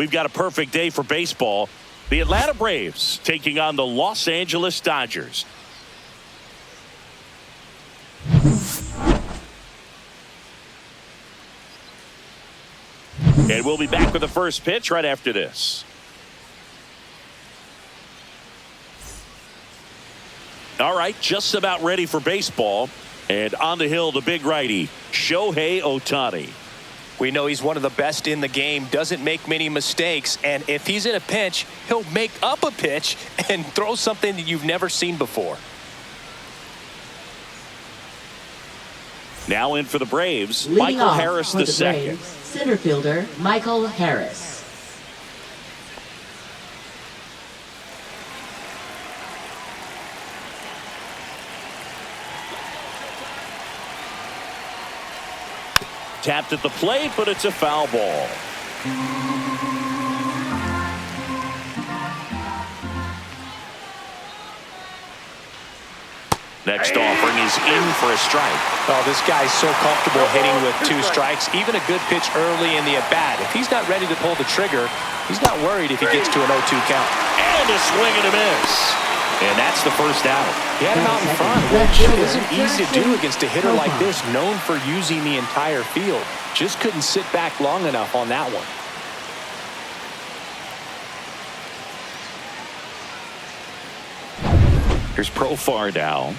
we've got a perfect day for baseball. The Atlanta Braves taking on the Los Angeles Dodgers. And we'll be back with the first pitch right after this. All right, just about ready for baseball. And on the hill, the big righty, Shohei Ohtani. We know he's one of the best in the game, doesn't make many mistakes, and if he's in a pinch, he'll make up a pitch and throw something that you've never seen before. Now in for the Braves, Leading Michael off Harris for the the second. Braves, center fielder Michael Harris. Tapped at the plate, but it's a foul ball. Next offering is in for a strike. Oh, this guy's so comfortable hitting with 2 strikes. Even a good pitch early in the at-bat. If he's not ready to pull the trigger, he's not worried if he gets to an 0-2 count. And a swing and a miss. And that's the first out. He had him out in front, which isn't easy to do against a hitter like this, known for using the entire field. Just couldn't sit back long enough on that one. Here's Profar now.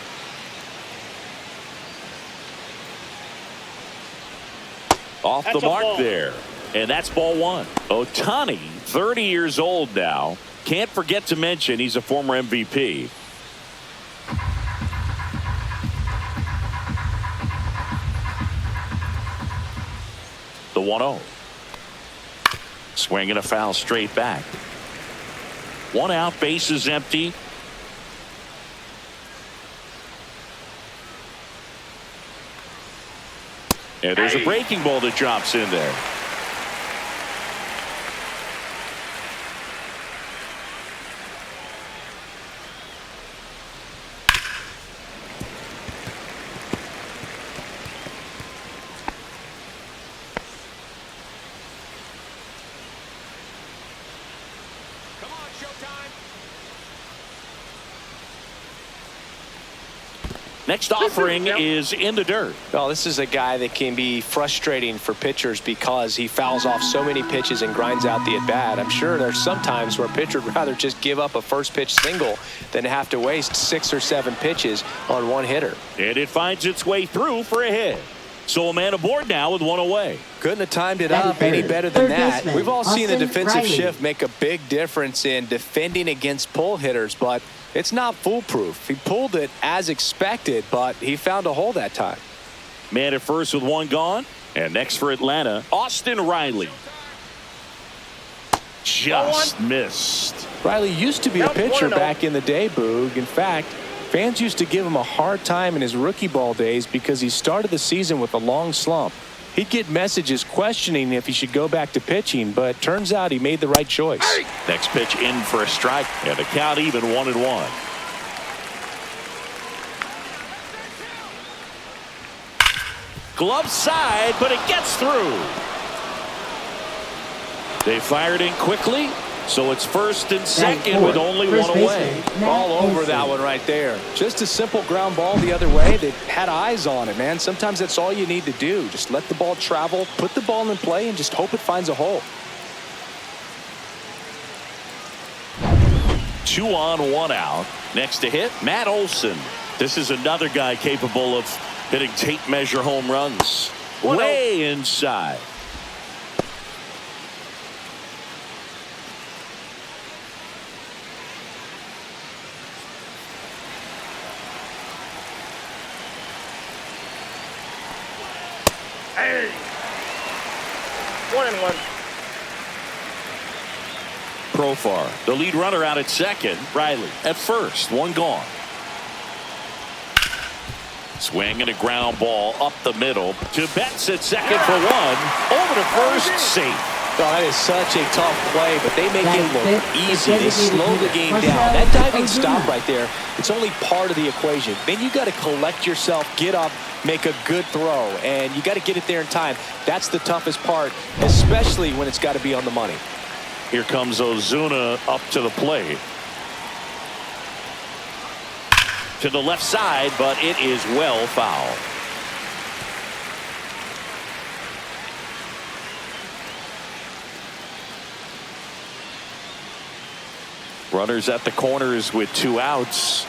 Off the mark there. And that's ball 1. Ohtani, 30 years old now. Can't forget to mention he's a former MVP. The 1-0. Swing and a foul straight back. 1 out, bases empty. And there's a breaking ball that drops in there. Next offering is in the dirt. Well, this is a guy that can be frustrating for pitchers because he fouls off so many pitches and grinds out the at-bat. I'm sure there's some times where a pitcher would rather just give up a first pitch single than have to waste 6 or 7 pitches on one hitter. And it finds its way through for a hit. So a man aboard now with 1 away. Couldn't have timed it up any better than that. We've all seen the defensive shift make a big difference in defending against pull hitters, but it's not foolproof. He pulled it as expected, but he found a hole that time. Man at first with 1 gone. And next for Atlanta, Austin Riley. Just missed. Riley used to be a pitcher back in the day, Boog. In fact, fans used to give him a hard time in his rookie ball days because he started the season with a long slump. He'd get messages questioning if he should go back to pitching, but turns out he made the right choice. Next pitch in for a strike, and the count even 1-1. Glove side, but it gets through. They fired in quickly, so it's first and second with only 1 away. All over that one right there. Just a simple ground ball the other way that had eyes on it, man. Sometimes that's all you need to do. Just let the ball travel, put the ball in play, and just hope it finds a hole. 2 on, 1 out. Next to hit, Matt Olson. This is another guy capable of hitting tape measure home runs. Way inside. Hey. 1-1. Profar, the lead runner out at second. Riley at first, 1 gone. Swing and a ground ball up the middle to Betts at second for 1. Over to first, safe. Oh, that is such a tough play, but they make it look easy. They slow the game down. That diving stop right there, it's only part of the equation. Then you got to collect yourself, get up, make a good throw, and you got to get it there in time. That's the toughest part, especially when it's got to be on the money. Here comes Ozuna up to the plate. To the left side, but it is well fouled. Runners at the corners with 2 outs.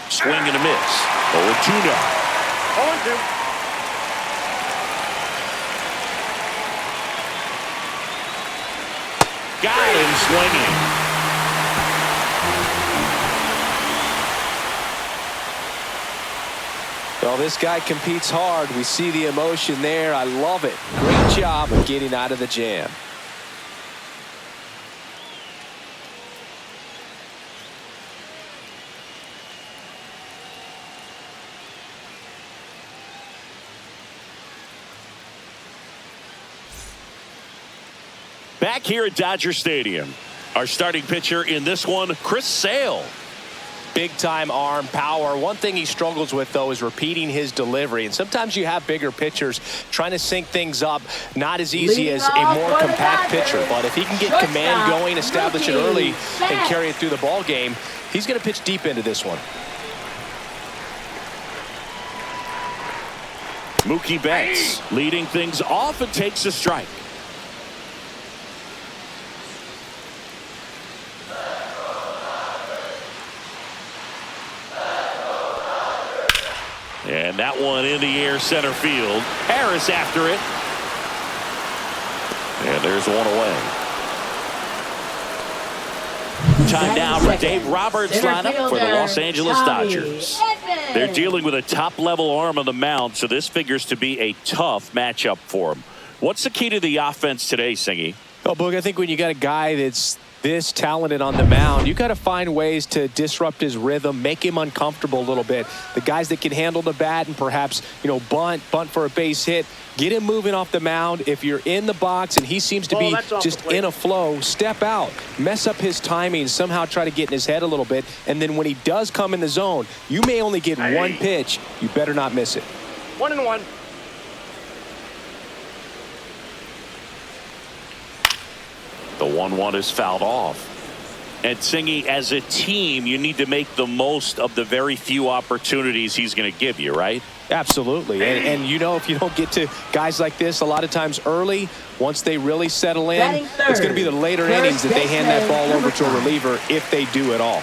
Swing and a miss. 0-2 now. 0-2. Got him swinging. Well, this guy competes hard. We see the emotion there. I love it. Great job of getting out of the jam. Back here at Dodger Stadium, our starting pitcher in this one, Chris Sale. Big time arm power. One thing he struggles with, though, is repeating his delivery. And sometimes you have bigger pitchers trying to sync things up. Not as easy as a more compact pitcher. But if he can get command going, establish it early, and carry it through the ball game, he's going to pitch deep into this one. Mookie Betts leading things off and takes a strike. And that one in the air center field. Harris after it. And there's one away. Time now for Dave Roberts' lineup for the Los Angeles Dodgers. They're dealing with a top-level arm on the mound, so this figures to be a tough matchup for them. What's the key to the offense today, Singy? Well, Boog, I think when you got a guy that's this talented on the mound, you got to find ways to disrupt his rhythm, make him uncomfortable a little bit. The guys that can handle the bat and perhaps, bunt for a base hit, get him moving off the mound. If you're in the box and he seems to be just in a flow, step out, mess up his timing, somehow try to get in his head a little bit. And then when he does come in the zone, you may only get one pitch. You better not miss it. 1-1. The 1-1 is fouled off. And Singy, as a team, you need to make the most of the very few opportunities he's going to give you, right? Absolutely. And if you don't get to guys like this a lot of times early, once they really settle in, it's going to be the later innings that they hand that ball over to a reliever if they do at all.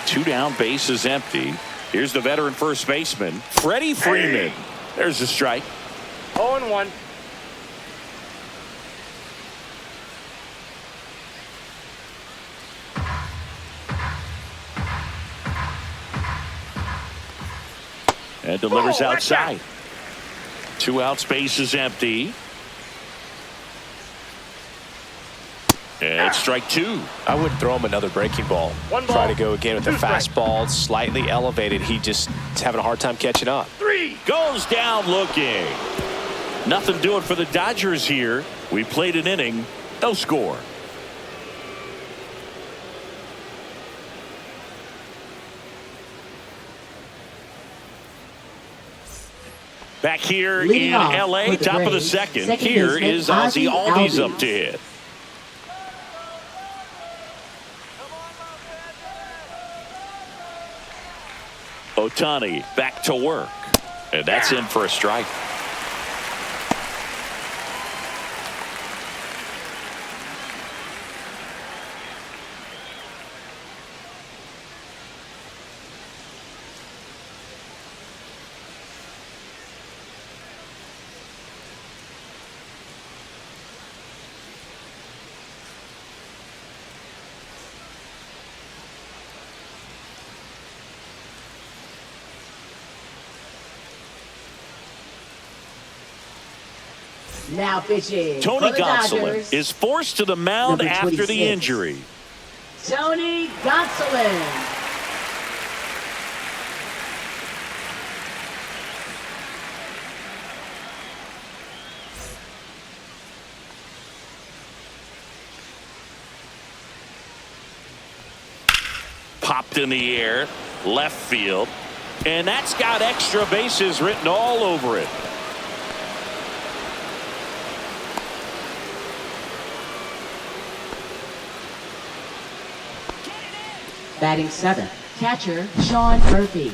2 down, base is empty. Here's the veteran first baseman, Freddie Freeman. There's a strike. 0-1. And delivers outside. 2 outs, base is empty. And strike 2. I wouldn't throw him another breaking ball. Try to go again with the fastball, slightly elevated. He just is having a hard time catching up. 3 goes down looking. Nothing doing for the Dodgers here. We played an inning, no score. Back here in L.A., top of the second. Here is Ozzy Albies up to hit. Ohtani back to work. And that's in for a strike. Now pitching. Tony for the Gonsolin Dodgers, is forced to the mound number after 26. the injury. Tony Gonsolin. Popped in the air, left field, and that's got extra bases written all over it. Batting 7th, catcher Sean Murphy.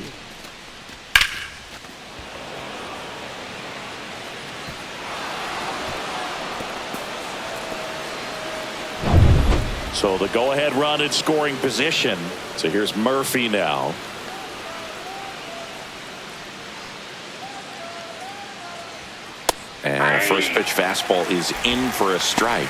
So the go-ahead run in scoring position. So here's Murphy now. And first pitch fastball is in for a strike.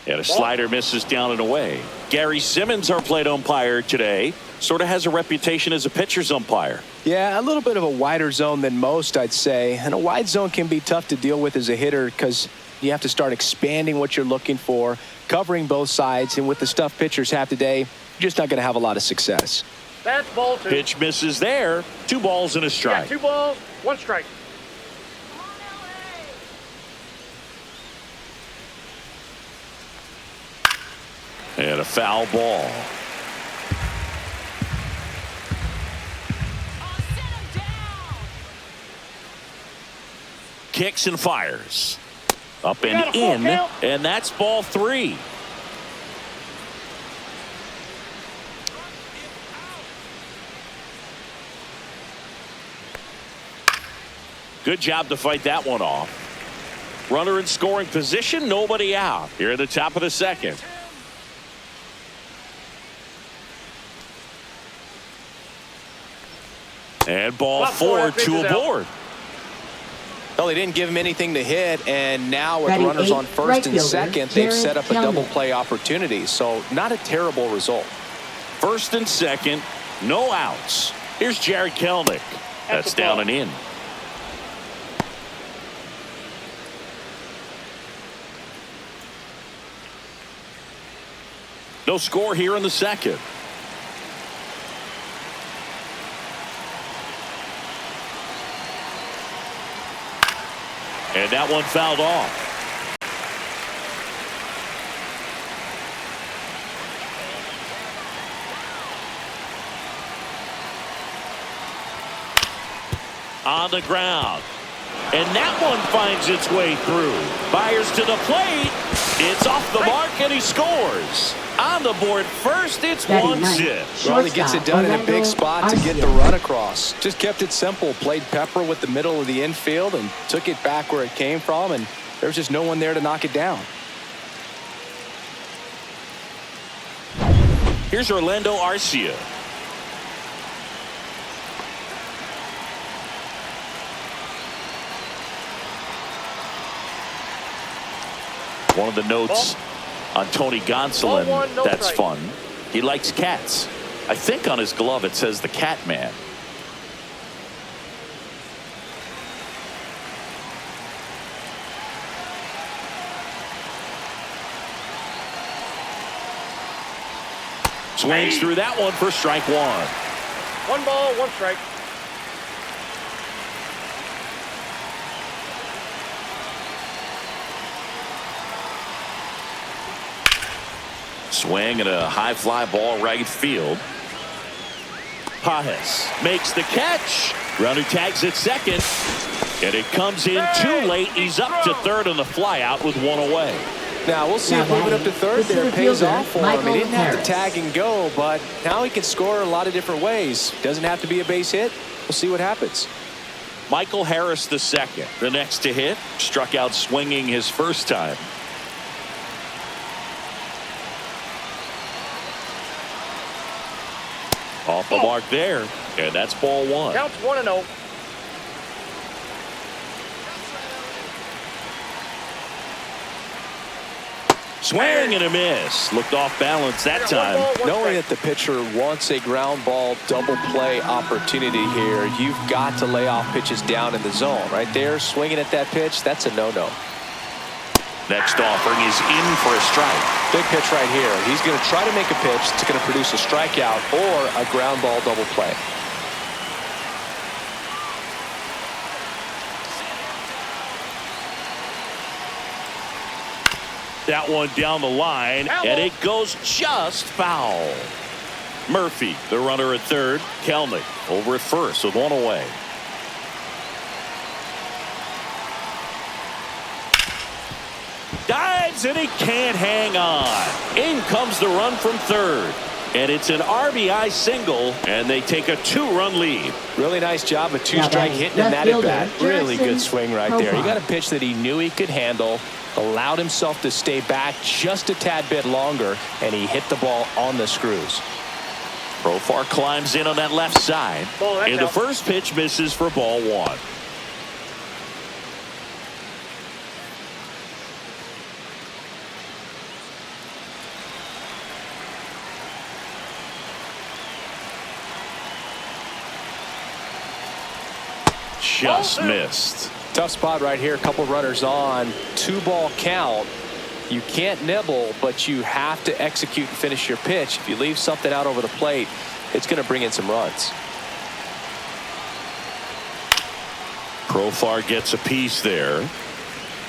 And a slider misses down and away. Gary Simmons, our plate umpire today, sort of has a reputation as a pitcher's umpire. Yeah, a little bit of a wider zone than most, I'd say. And a wide zone can be tough to deal with as a hitter because you have to start expanding what you're looking for, covering both sides. And with the stuff pitchers have today, you're just not going to have a lot of success. That's ball 2. Pitch misses there. 2 balls and a strike. 2 balls, 1 strike. And a foul ball. Kicks and fires. Up and in. And that's ball 3. Good job to fight that one off. Runner in scoring position, nobody out. Here at the top of the second. And ball 4, 2 aboard. Well, they didn't give him anything to hit, and now with Batting runners 8, on first right and fielder, second, they've Jared set up a Kelly. double play opportunity. So not a terrible result. First and second, no outs. Here's Jared Kelnick. That's down and in. No score here in the second. And that one fouled off. On the ground. And that one finds its way through. Fires to the plate. It's off the mark and he scores. On the board first, it's one zip. Well, he gets it done in a big spot to get the run across. Just kept it simple. Played pepper with the middle of the infield and took it back where it came from, and there's just no one there to knock it down. Here's Orlando Arcia. One of the notes on Tony Gonsolin that's fun. He likes cats. I think on his glove it says the Cat Man. Swings through that one for strike 1. 1 ball, 1 strike. Swing and a high fly ball right field. Pajes makes the catch. Runner tags at second. And it comes in too late. He's up to third on the fly out with 1 away. Now, we'll see if moving up to third there pays off for him. He didn't have to tag and go, but now he can score a lot of different ways. Doesn't have to be a base hit. We'll see what happens. Michael Harris the second. The next to hit. Struck out swinging his first time. Off the mark there. And that's ball 1. Counts 1-0. Swing and a miss. Looked off balance that time. Knowing that the pitcher wants a ground ball double play opportunity here, you've got to lay off pitches down in the zone. Right there, swinging at that pitch, that's a no-no. Next offering is in for a strike. Big pitch right here. He's going to try to make a pitch that's going to produce a strikeout or a ground ball double play. That one down the line, and it goes just foul. Murphy, the runner at third. Kelnick over at first with one away. Dives and he can't hang on. In comes the run from third. And it's an RBI single, and they take a 2-run lead. Really nice job of two-strike hitting in that at bat. Really good swing right there. He got a pitch that he knew he could handle, allowed himself to stay back just a tad bit longer, and he hit the ball on the screws. Profar climbs in on that left side. And the first pitch misses for ball one. Just missed. Tough spot right here. A couple runners on. 2-ball count. You can't nibble, but you have to execute and finish your pitch. If you leave something out over the plate, it's going to bring in some runs. Profar gets a piece there.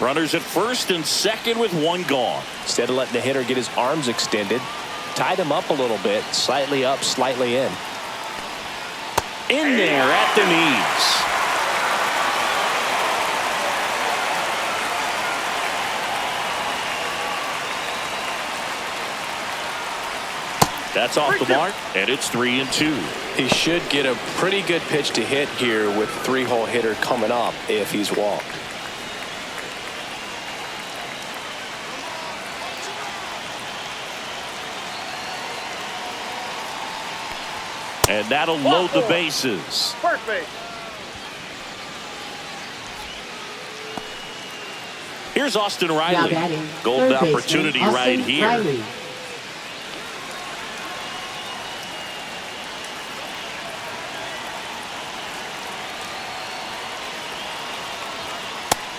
Runners at first and second with one gone. Instead of letting the hitter get his arms extended, tied him up a little bit, slightly up, slightly in. In there at the knees. That's off the mark, and it's 3-2. He should get a pretty good pitch to hit here with 3-hole hitter coming up if he's walked. And that'll load the bases. First base. Here's Austin Riley. Golden opportunity right here.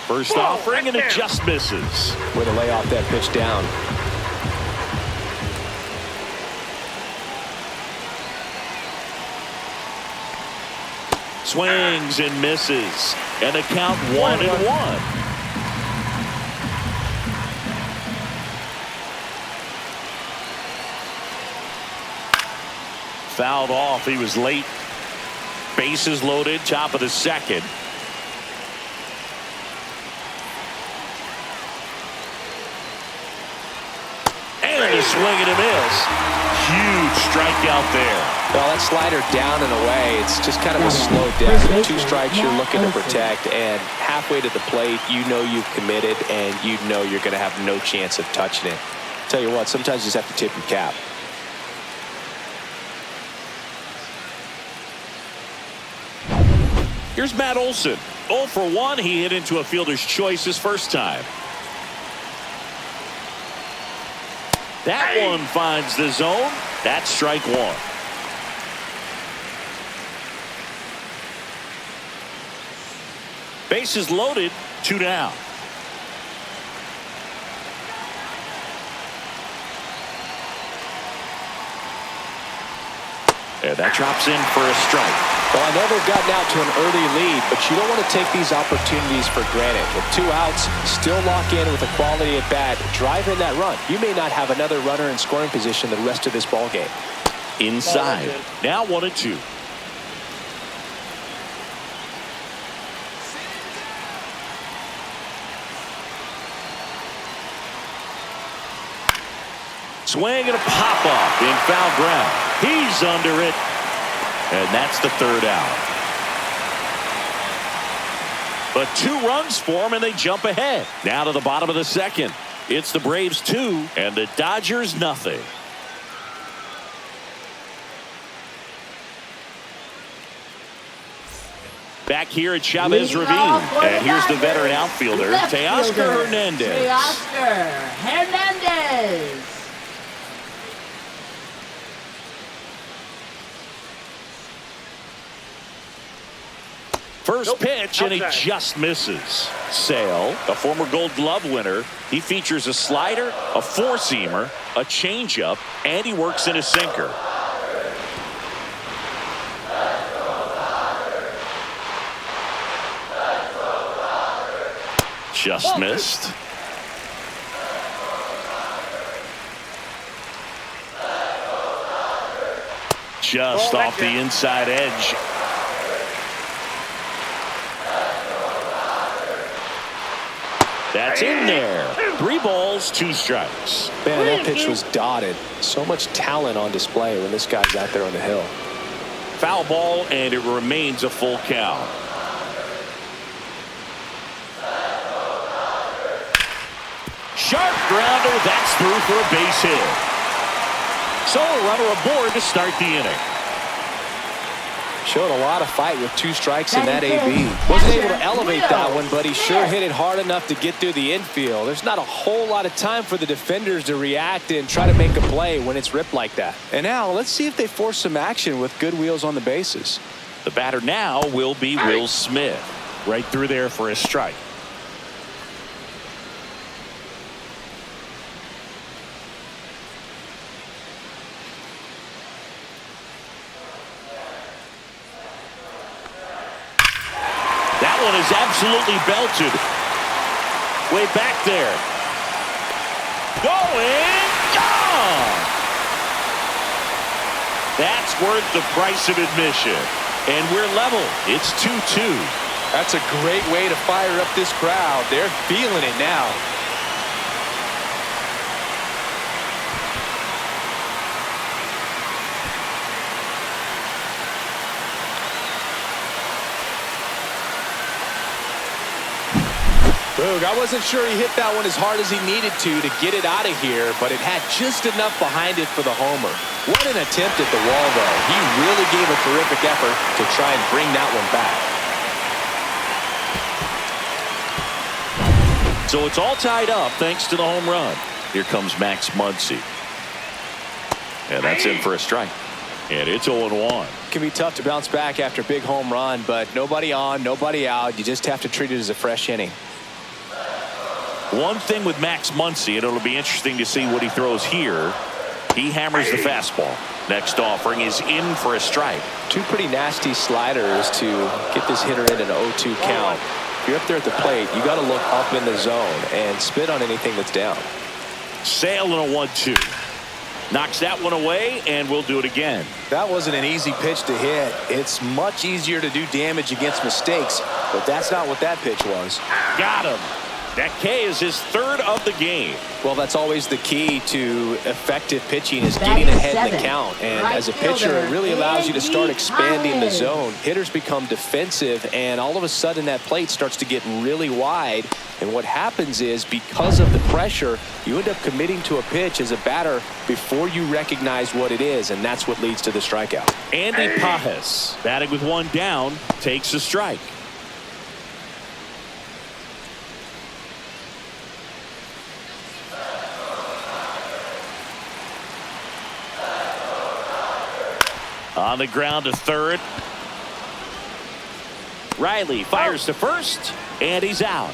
First offering, and it just misses. Way to lay off that pitch down. Swings and misses. And the count 1-1. Fouled off. He was late. Bases loaded. Top of the second. Swing and a miss. Huge strikeout there. Well, that slider down and away, it's just kind of a slow death. With 2 strikes you're looking to protect, and halfway to the plate, you know you've committed, and you know you're going to have no chance of touching it. Tell you what, sometimes you just have to tip your cap. Here's Matt Olson. 0 for 1. He hit into a fielder's choice his first time. That one finds the zone. That's strike 1. Bases loaded. 2 down. And that drops in for a strike. Well, I know they've gotten out to an early lead, but you don't want to take these opportunities for granted. With 2 outs, still lock in with a quality at bat, drive in that run. You may not have another runner in scoring position the rest of this ball game. Inside. Now 1-2. Swing and a pop-up in foul ground. He's under it. And that's the 3rd out. But 2 runs for him, and they jump ahead. Now to the bottom of the second. It's the Braves 2 and the Dodgers nothing. Back here at Chavez Ravine. And here's the veteran outfielder, Teoscar Hernandez. Teoscar Hernandez. First pitch, and he just misses. Sale, a former Gold Glove winner, he features a slider, a 4-seamer, a changeup, and he works in a sinker. Just missed. Just off the inside edge. That's in there. 3 balls, 2 strikes. Man, that pitch was dotted. So much talent on display when this guy's out there on the hill. Foul ball, and it remains a full count. Sharp grounder. That's through for a base hit. So a runner aboard to start the inning. Showed a lot of fight with 2 strikes in that AB. Wasn't able to elevate that one, but he sure hit it hard enough to get through the infield. There's not a whole lot of time for the defenders to react and try to make a play when it's ripped like that. And now let's see if they force some action with good wheels on the bases. The batter now will be Will Smith. Right through there for a strike. That one is absolutely belted. Way back there. Going. Gone. That's worth the price of admission. And we're level. It's 2-2. That's a great way to fire up this crowd. They're feeling it now. Boog, I wasn't sure he hit that one as hard as he needed to get it out of here, but it had just enough behind it for the homer. What an attempt at the wall, though. He really gave a terrific effort to try and bring that one back. So it's all tied up thanks to the home run. Here comes Max Muncy. And that's in for a strike. And it's 0-1. It can be tough to bounce back after a big home run, but nobody on, nobody out. You just have to treat it as a fresh inning. One thing with Max Muncy, and it'll be interesting to see what he throws here. He hammers the fastball. Next offering is in for a strike. 2 pretty nasty sliders to get this hitter in an 0-2 count. If you're up there at the plate, you got to look up in the zone and spit on anything that's down. Sale in a 1-2. Knocks that one away, and we'll do it again. That wasn't an easy pitch to hit. It's much easier to do damage against mistakes, but that's not what that pitch was. Got him. That K is his 3rd of the game. Well, that's always the key to effective pitching is getting ahead in the count. And as a pitcher, it really allows you to start expanding the zone. Hitters become defensive, and all of a sudden that plate starts to get really wide. And what happens is because of the pressure, you end up committing to a pitch as a batter before you recognize what it is, and that's what leads to the strikeout. Andy Pajes, batting with 1 down, takes a strike. On the ground to 3rd. Riley fires to 1st, and he's out.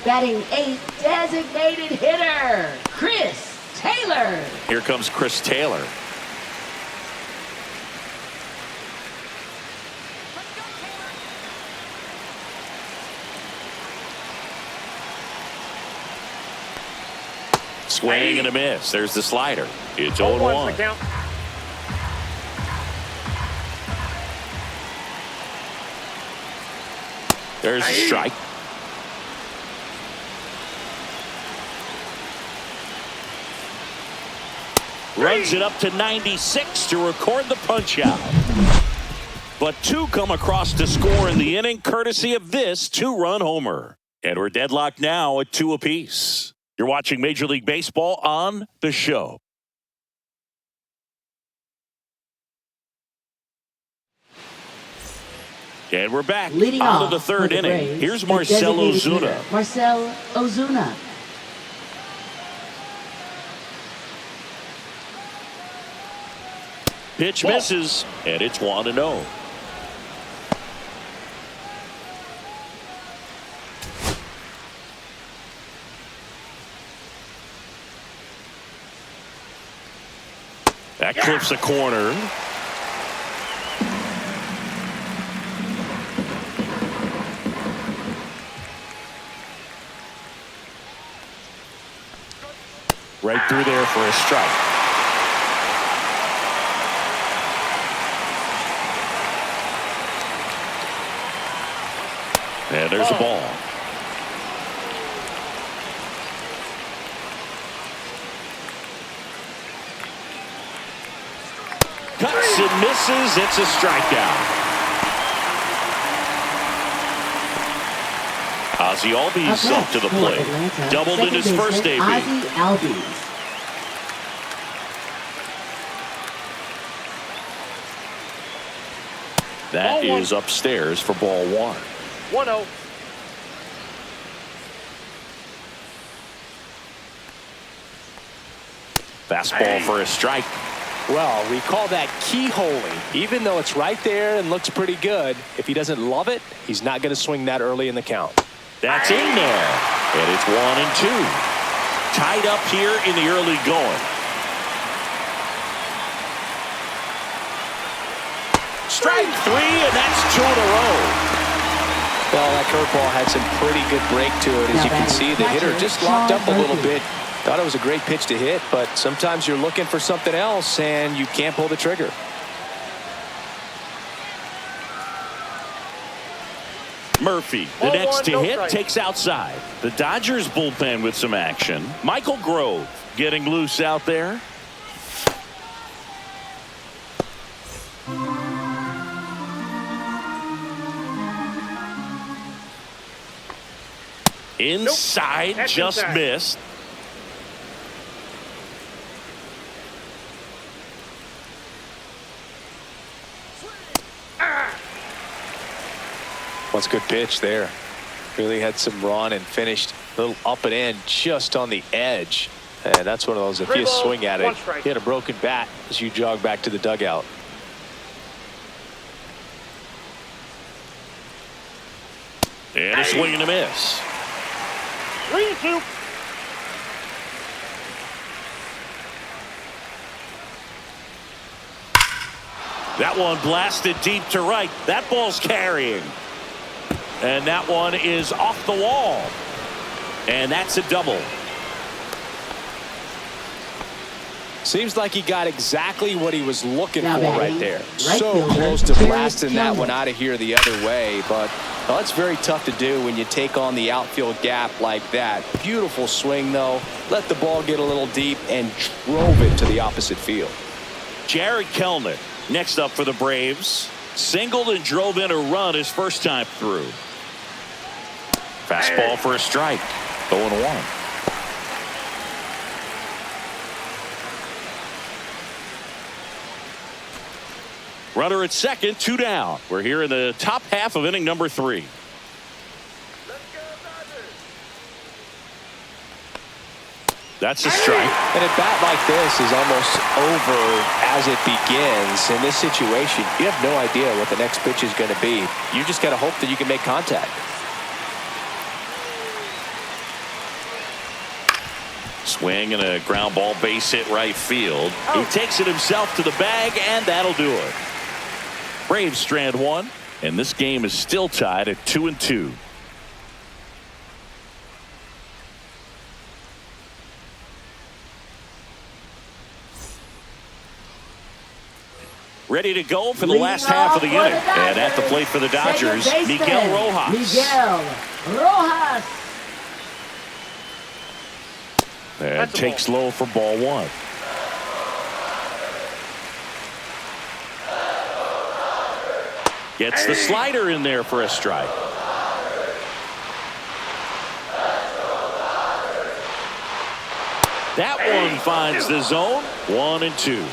Batting 8th, designated hitter, Chris Taylor. Here comes Chris Taylor. Swing and a miss. There's the slider. It's 0-1. There's a strike. Runs it up to 96 to record the punch out. But 2 come across to score in the inning courtesy of this 2-run homer. And we're deadlocked now at 2 apiece. You're watching Major League Baseball on The Show. And we're back Leading on off to the 3rd inning. Braves, Here's Marcell Ozuna. Marcell Ozuna. Pitch misses, and it's 1-0. That clips a corner. Right through there for a strike. And there's a ball. Cuts and misses. It's a strikeout. Ozzie Albies up to the plate. Doubled in his first AB. Ozzie Albies. That is upstairs for ball one. 1-0. Fastball for a strike. Well, we call that keyholing. Even though it's right there and looks pretty good, if he doesn't love it, he's not going to swing that early in the count. That's in there. And it's 1-2. Tied up here in the early going. Strike three, and that's 2 in a row. Well, that curveball had some pretty good break to it. As you can see, the hitter just locked up a little bit. Thought it was a great pitch to hit, but sometimes you're looking for something else and you can't pull the trigger. Murphy, the next to no hit, strike. takes outside. The Dodgers bullpen with some action. Michael Grove getting loose out there. Inside, Nope. just inside. missed. What's a good pitch there. Really had some run and finished a little up and in just on the edge. And that's one of those, if you swing at it, you hit a broken bat as you jog back to the dugout. And a swing and a miss. 3-2. That one blasted deep to right. That ball's carrying. And that one is off the wall. And that's a double. Seems like he got exactly what he was looking Now for batting, right there. right So fielder, close to Jared blasting that Kelly. one out of here the other way. But well, that's very tough to do when you take on the outfield gap like that. Beautiful swing, though. Let the ball get a little deep and drove it to the opposite field. Jared Kelly next up for the Braves. Singled and drove in a run his first time through. Fastball for a strike. 0-1. Runner at second, 2 down. We're here in the top half of inning number 3. That's a strike. And a bat like this is almost over as it begins. In this situation, you have no idea what the next pitch is going to be. You just got to hope that you can make contact. Swing and a ground ball base hit right field. He takes it himself to the bag, and that'll do it. Braves strand one, and this game is still tied at 2-2. Ready to go for the last half of the inning. And at the plate for the Dodgers, Miguel Rojas. Miguel Rojas. And takes low for ball one. Gets the slider in there for a strike. That one finds the zone. 1-2.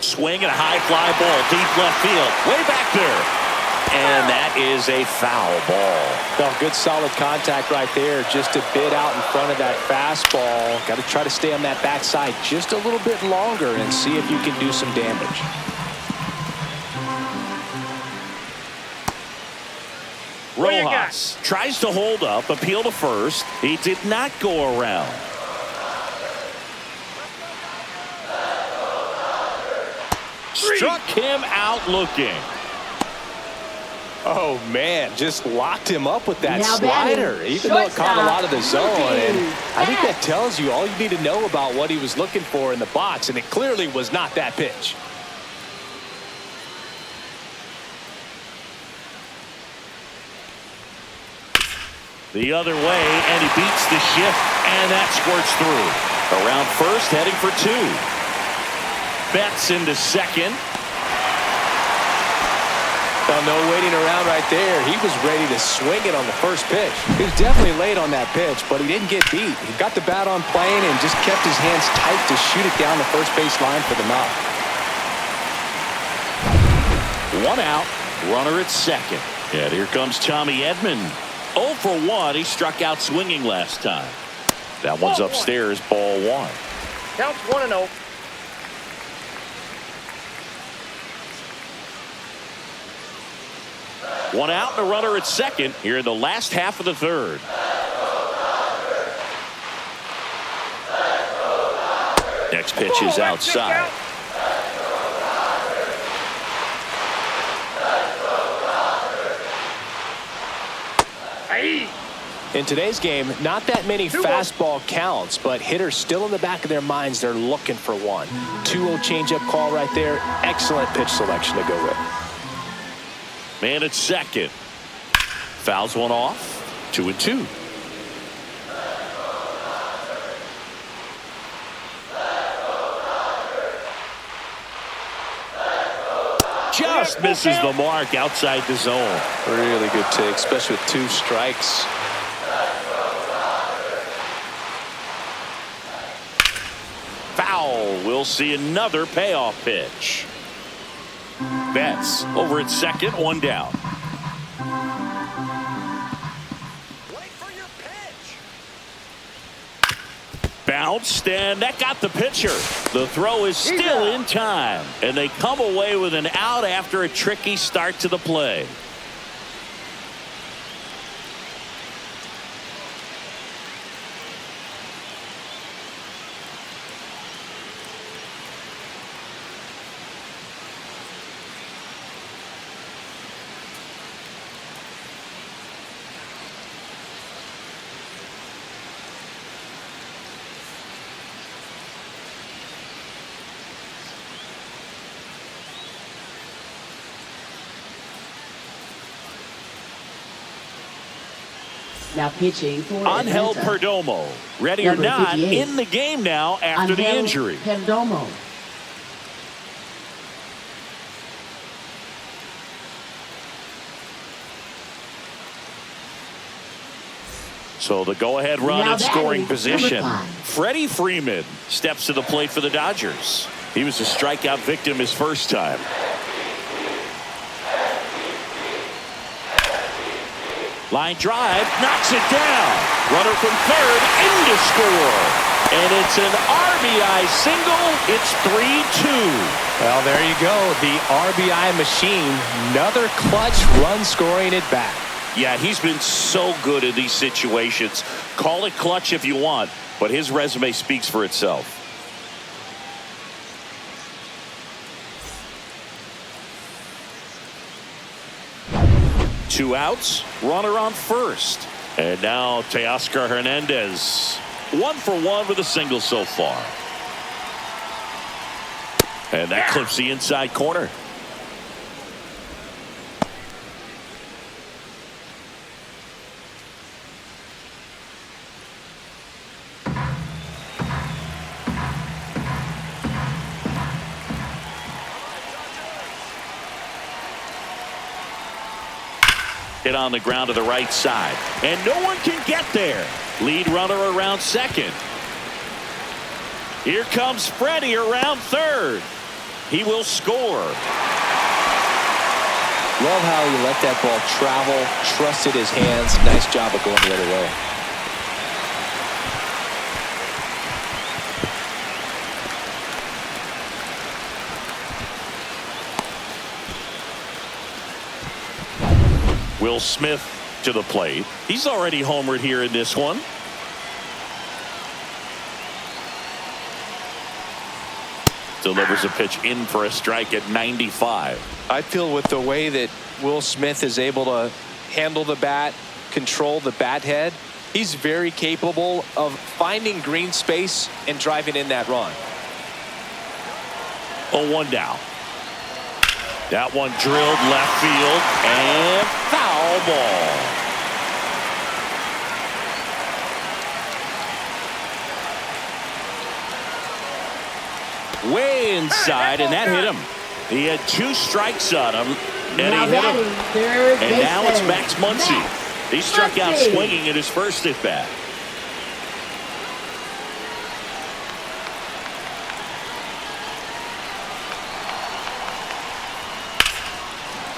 Swing and a high fly ball deep left field. Way back there. And that is a foul ball. Well, good solid contact right there. Just a bit out in front of that fastball. Got to try to stay on that backside just a little bit longer and see if you can do some damage. Rojas tries to hold up, appeal to first. He did not go around. Struck him out looking. Oh, man, just locked him up with that Now slider, batting, even though it caught a lot of the zone. shortstop, And I think that Matt. tells you all you need to know about what he was looking for in the box, and it clearly was not that pitch. The other way, and he beats the shift, and that squirts through. Around first, heading for 2. Betts into second. Well, no waiting around right there. He was ready to swing it on the first pitch. He was definitely late on that pitch, but he didn't get beat. He got the bat on plane and just kept his hands tight to shoot it down the first base line for the knock. 1 out, runner at second. And here comes Tommy Edman. 0 for 1. He struck out swinging last time. That one's upstairs, ball 1. Counts 1-0. One out and a runner at second here in the last half of the third. Next pitch is outside. In today's game, not that many fastball counts, but hitters still in the back of their minds, they're looking for one. 2-0 changeup call right there. Excellent pitch selection to go with. Man at second. Fouls one off. 2-2. Just misses the mark outside the zone. Really good take, especially with 2 strikes. Foul. We'll see another payoff pitch. Betts over at second, 1 down. Wait for your pitch. Bounced, and that got the pitcher. The throw is still in time, and they come away with an out after a tricky start to the play. Now pitching for Angel Atlanta. Perdomo, ready or Number not, 58. in the game now after the Angel injury. Perdomo. So the go-ahead run Now in scoring batting, position. number 5. Freddie Freeman steps to the plate for the Dodgers. He was a strikeout victim his first time. Line drive, knocks it down. Runner from third in to score. And it's an RBI single. It's 3-2. Well, there you go. The RBI machine. Another clutch run scoring at bat. Yeah, he's been so good in these situations. Call it clutch if you want, but his resume speaks for itself. Two outs, runner on first. And now Teoscar Hernandez. 1 for 1 with a single so far. And that clips the inside corner. Hit on the ground to the right side. And no one can get there. Lead runner around second. Here comes Freddie around third. He will score. Love how he let that ball travel, trusted his hands. Nice job of going the other way. Will Smith to the plate. He's already homered here in this one. Delivers a pitch in for a strike at 95. I feel with the way that Will Smith is able to handle the bat, control the bat head, he's very capable of finding green space and driving in that run. 0-1 down. That one drilled left field and foul ball. Way inside, and that hit him. He had 2 strikes on him, and Now he hit him. batting, third And now it's baseman, Max Muncy. He struck out swinging in his first at bat.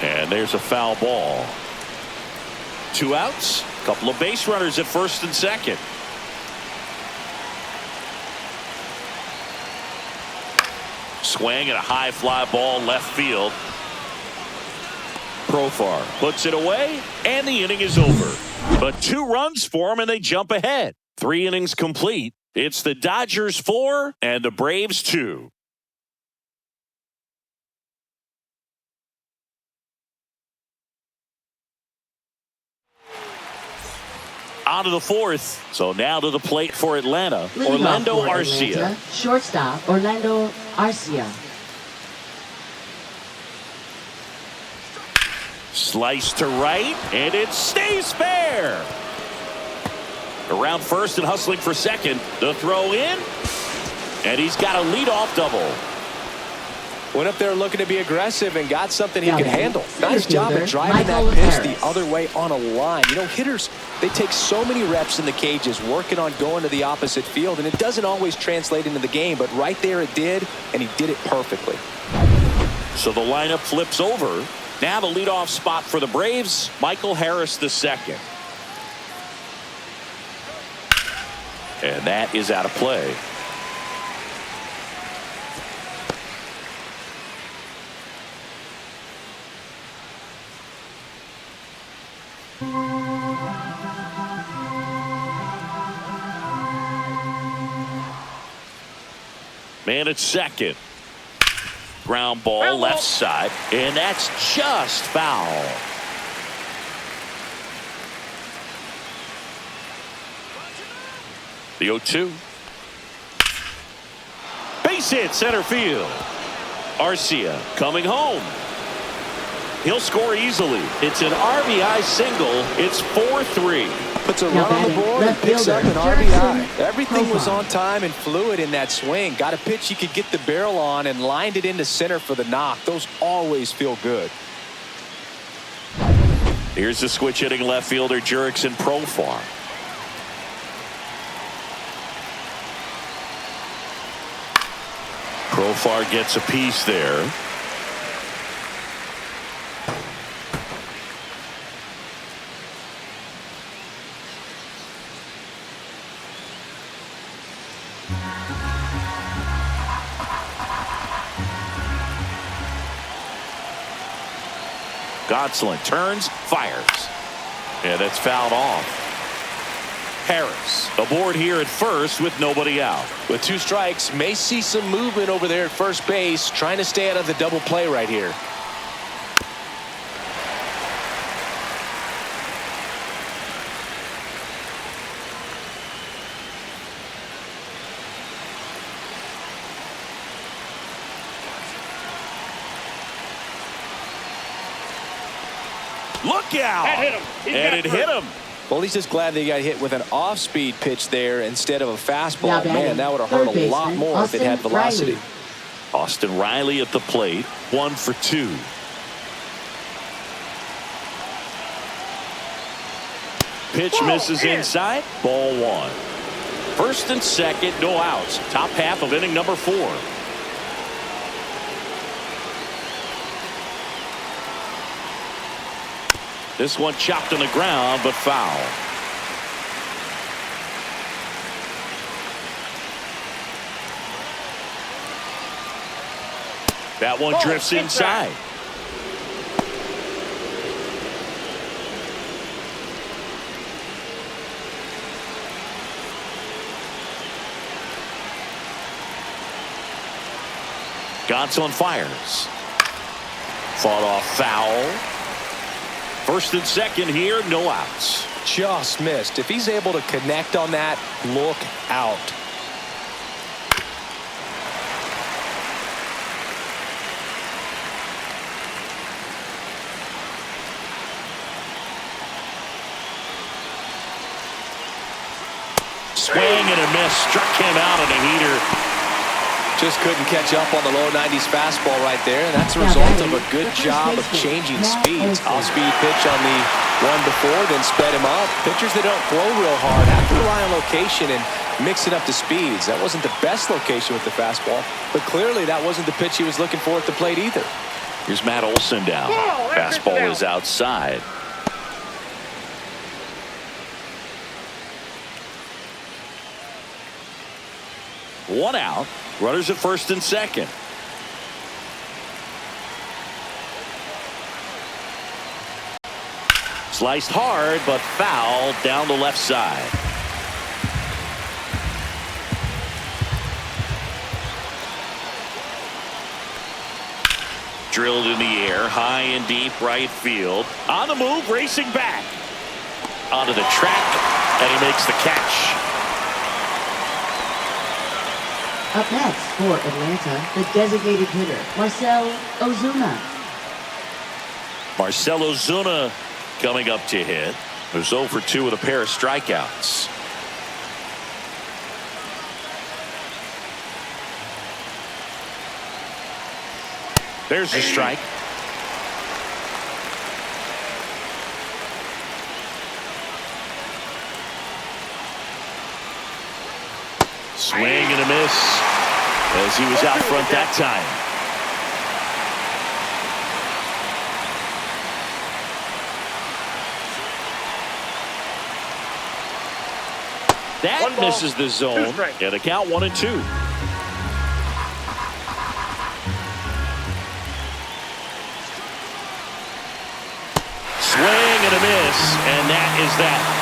And there's a foul ball. 2 outs, a couple of base runners at first and second. Swing and a high fly ball left field. Profar puts it away, and the inning is over. But 2 runs for him, and they jump ahead. 3 innings complete. It's the Dodgers 4 and the Braves 2. On to the 4th. So now to the plate for Atlanta. Leading Orlando off for Arcia. Atlanta, shortstop Orlando Arcia. Slice to right, and it stays fair. Around first and hustling for second. The throw in, and he's got a leadoff double. Went up there looking to be aggressive and got something he Now could batting, handle. center Nice job fielder, of driving Michael that pitch Harris. the other way on a line. You know, hitters, they take so many reps in the cages working on going to the opposite field, and it doesn't always translate into the game, but right there it did, and he did it perfectly. So the lineup flips over. Now the leadoff spot for the Braves, Michael Harris II. And that is out of play. Man at second. Ground ball left side, and that's just foul. The 0-2. Base hit center field. Arcia coming home. He'll score easily. It's an RBI single. It's 4-3. Puts a Now run on the batting, board and left picks up an fielder, RBI. Jackson Everything was Profar. on time and fluid in that swing. Got a pitch he could get the barrel on and lined it into center for the knock. Those always feel good. Here's the switch hitting left fielder Jurickson Profar. Profar gets a piece there. Gosselin turns, fires, and it's fouled off. Harris aboard here at first with nobody out. With 2 strikes, may see some movement over there at first base, trying to stay out of the double play right here. Look out! That hit him. He's And got it three. hit him. Well, he's just glad they got hit with an off-speed pitch there instead of a Now fastball. batting, Man, that would have hurt third a lot baseman, more if it had Austin velocity. Riley. Austin Riley at the plate, 1 for 2. Pitch misses inside, ball 1. First and second, no outs. Top half of inning number 4. This one chopped on the ground, but foul. That one drifts hit inside. Gosselin fires. Fought off foul. First and second here, no outs. Just missed. If he's able to connect on that, look out. Swing and a miss. Struck him out on a heater. Just couldn't catch up on the low 90s fastball right there, and that's a result of a good job of changing speeds. Off-speed pitch on the one before, then sped him up. Pitchers that don't throw real hard have to rely on location and mix it up to speeds. That wasn't the best location with the fastball, but clearly that wasn't the pitch he was looking for at the plate either. Here's Matt Olson down. Fastball is outside. One out. Runners at first and second. Sliced hard, but foul down the left side. Drilled in the air, high and deep right field. On the move, racing back. Onto the track, and he makes the catch. Up next for Atlanta, the designated hitter, Marcell Ozuna. Marcell Ozuna coming up to hit. Who's 0 for 2 with a pair of strikeouts. There's the strike. Swing and a miss as he was out front that time. That misses the zone. Yeah, the count 1-2. Swing and a miss, and that is that.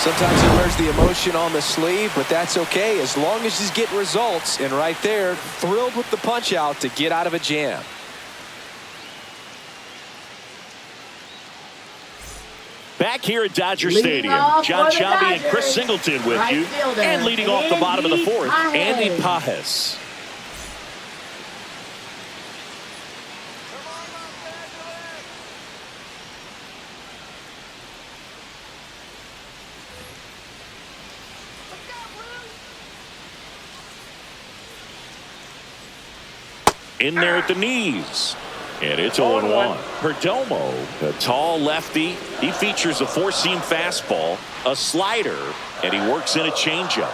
Sometimes he wears the emotion on the sleeve, but that's okay as long as he's getting results. And right there, thrilled with the punch out to get out of a jam. Back here at Dodger Stadium, John Shelby and Chris Singleton with you. And leading off the bottom of the fourth, Andy Pajes. In there at the knees. And it's 0-1. Perdomo, a tall lefty. He features a four-seam fastball, a slider, and he works in a changeup.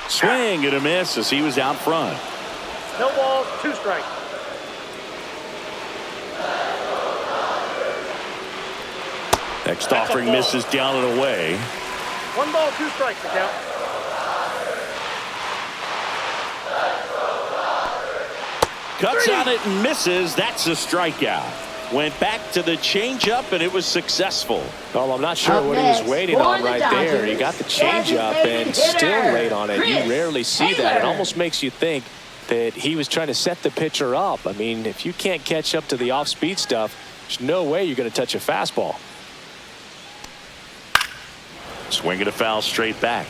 Swing and a miss as he was out front. No balls, 2 strikes. Next offering misses down and away. 1 ball, 2 strikes to count. Cuts on it and misses. That's a strikeout. Went back to the changeup and it was successful. Well, I'm not sure what he was waiting on right there. He got the changeup and still late on it. You rarely see that. It almost makes you think that he was trying to set the pitcher up. I mean, if you can't catch up to the off-speed stuff, there's no way you're going to touch a fastball. Swinging a foul straight back.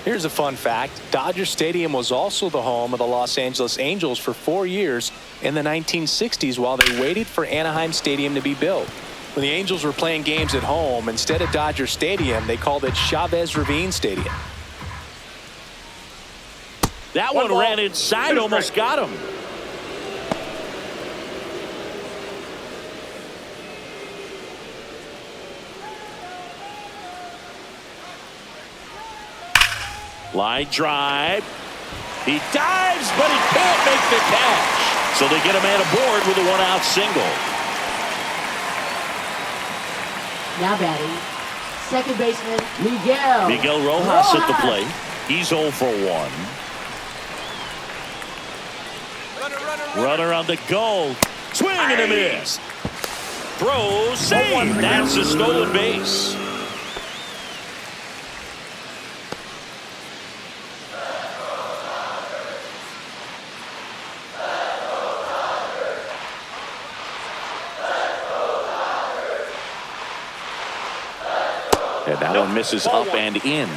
Here's a fun fact. Dodger Stadium was also the home of the Los Angeles Angels for 4 years in the 1960s while they waited for Anaheim Stadium to be built. When the Angels were playing games at home, instead of Dodger Stadium, they called it Chavez Ravine Stadium. That one ran inside, almost got him. Line drive. He dives, but he can't make the catch. So they get a man aboard with a 1-out single. Now batting, second baseman Miguel. Miguel Rojas at the plate. He's 0 for 1. Runner on the go. Swing and a miss. Throw, save. That's a stolen base. And that one misses up and in.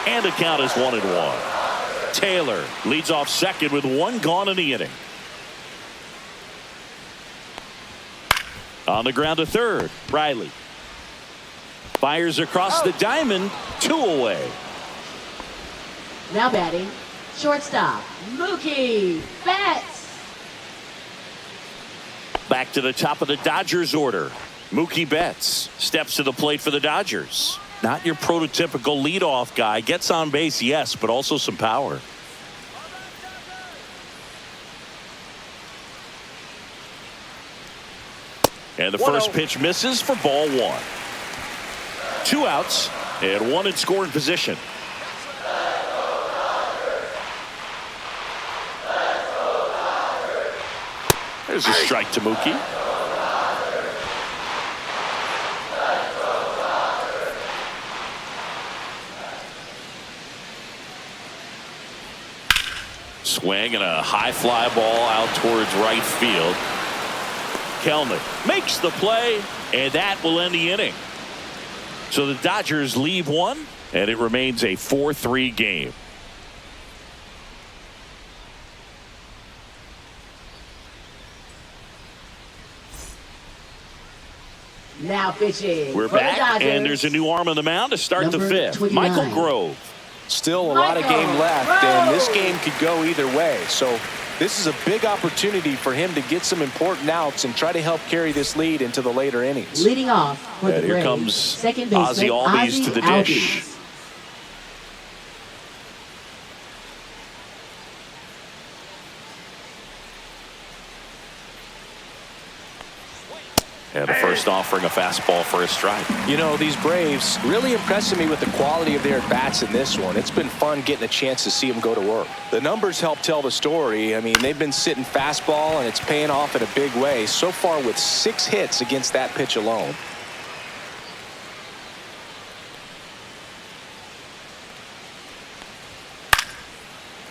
And the count is 1-1. Taylor leads off second with 1 gone in the inning. On the ground to third, Riley. Fires across the diamond, 2 away. Now batting, shortstop, Mookie Betts. Back to the top of the Dodgers order. Mookie Betts steps to the plate for the Dodgers. Not your prototypical leadoff guy. Gets on base, yes, but also some power. And the first pitch misses for ball one. 2 outs and 1 in scoring position. There's a strike to Mookie. Swing and a high fly ball out towards right field. Kelnick makes the play, and that will end the inning. So the Dodgers leave one, and it remains a 4-3 game. Now pitching. We're back, and there's a new arm on the mound to start the fifth. 29. Michael Grove. Still a lot of game left, and this game could go either way. So this is a big opportunity for him to get some important outs and try to help carry this lead into the later innings. Leading off for the And here Braves, comes second baseman, Ozzie Albies to the dish. Albies. And the first offering a fastball for a strike. You know, these Braves really impressing me with the quality of their at-bats in this one. It's been fun getting a chance to see them go to work. The numbers help tell the story. I mean, they've been sitting fastball, and it's paying off in a big way. So far with 6 hits against that pitch alone.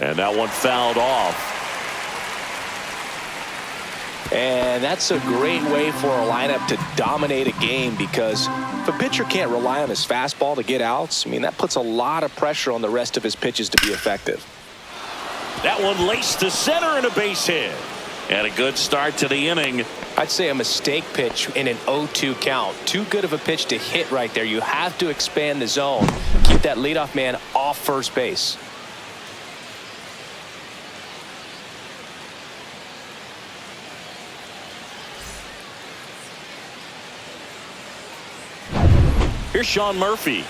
And that one fouled off. And that's a great way for a lineup to dominate a game, because if a pitcher can't rely on his fastball to get outs, I mean, that puts a lot of pressure on the rest of his pitches to be effective. That one laced to center and a base hit. And a good start to the inning. I'd say a mistake pitch in an 0-2 count. Too good of a pitch to hit right there. You have to expand the zone. Keep that leadoff man off first base. Here's Sean Murphy.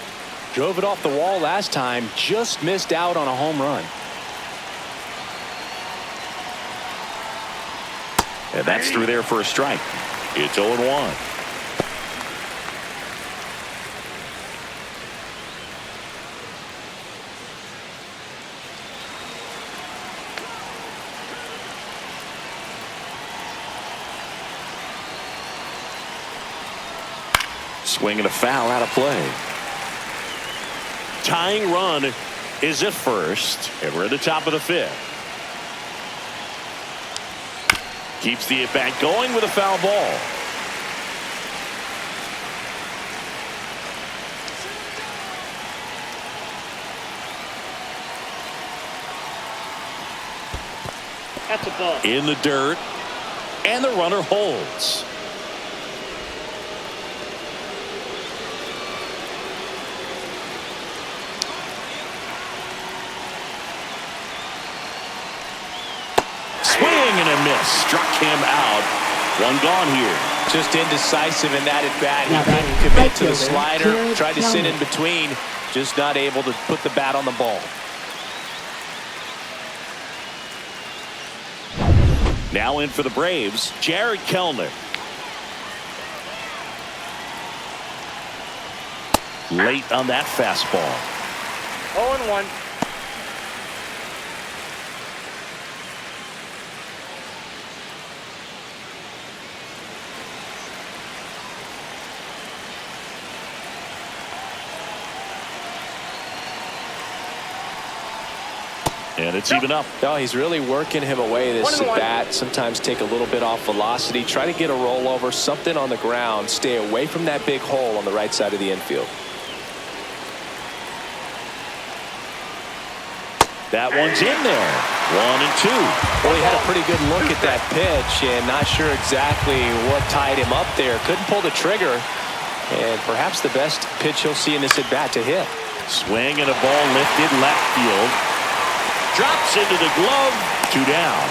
Drove it off the wall last time, just missed out on a home run. And that's through there for a strike. It's 0-1. Swing and a foul out of play. Tying run is at first, and we're at the top of the fifth. Keeps the at-bat going with a foul ball. That's a ball. In the dirt, and the runner holds. And a miss. Struck him out. One gone here. Just indecisive in that at bat. He couldn't commit to the slider. Tried to sit in between. Just not able to put the bat on the ball. Now in for the Braves, Jared Kelnick. Late on that fastball. 0-1. And it's even up. Oh, he's really working him away this at bat. Sometimes take a little bit off velocity. Try to get a rollover, something on the ground. Stay away from that big hole on the right side of the infield. That one's in there. 1-2. Well, he had a pretty good look at that pitch, and not sure exactly what tied him up there. Couldn't pull the trigger, and perhaps the best pitch he'll see in this at bat to hit. Swing and a ball lifted left field. Drops into the glove. 2 down.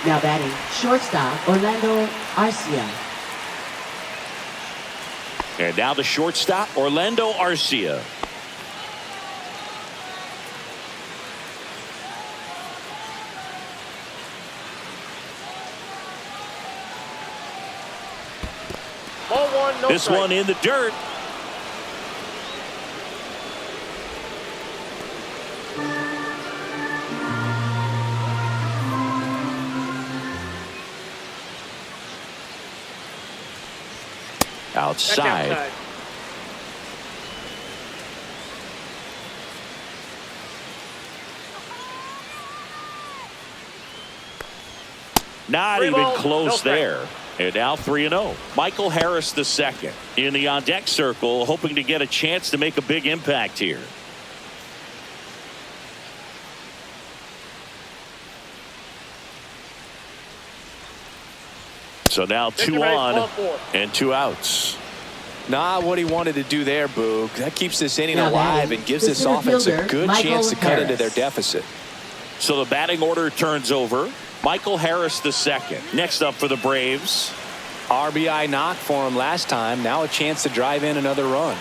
Now batting, shortstop Orlando Arcia. And now the shortstop, Orlando Arcia. Ball one, no This strike. one in the dirt. That's Outside. Not Three even balls, close no strike. there. And now 3-0. Michael Harris the second in the on deck circle, hoping to get a chance to make a big impact here. So now 2 on and 2 outs. Not what he wanted to do there, Boog. That keeps this inning Now alive batting, and gives the this center offense a fielder, good Michael chance to cut into Harris. their deficit. So the batting order turns over. Michael Harris the second. Next up for the Braves. RBI knock for him last time. Now a chance to drive in another run.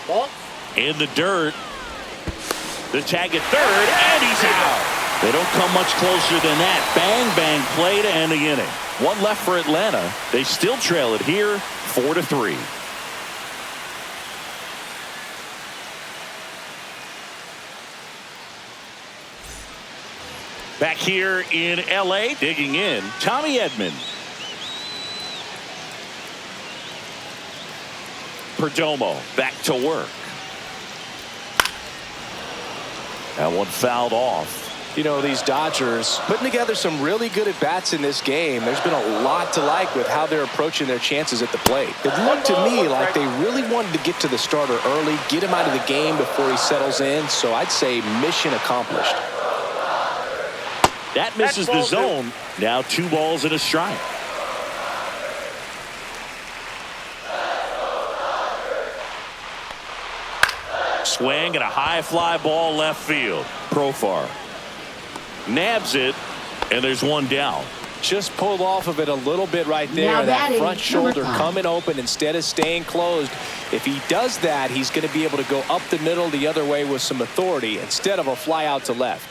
Ball. In the dirt. The tag at third, and he's out. They don't come much closer than that. Bang, bang play to end the inning. One left for Atlanta. They still trail it here, 4-3. Back here in L.A., digging in, Tommy Edman. Perdomo back to work. That one fouled off. You know, these Dodgers putting together some really good at-bats in this game. There's been a lot to like with how they're approaching their chances at the plate. It looked to me like they really wanted to get to the starter early, get him out of the game before he settles in. So I'd say mission accomplished. That misses the zone. Now 2 balls and a strike. Swing and a high fly ball left field. Profar nabs it, and there's 1 down. Just pulled off of it a little bit right there. Now That batting, front shoulder number 5. coming open instead of staying closed. If he does that, he's going to be able to go up the middle the other way with some authority instead of a fly out to left.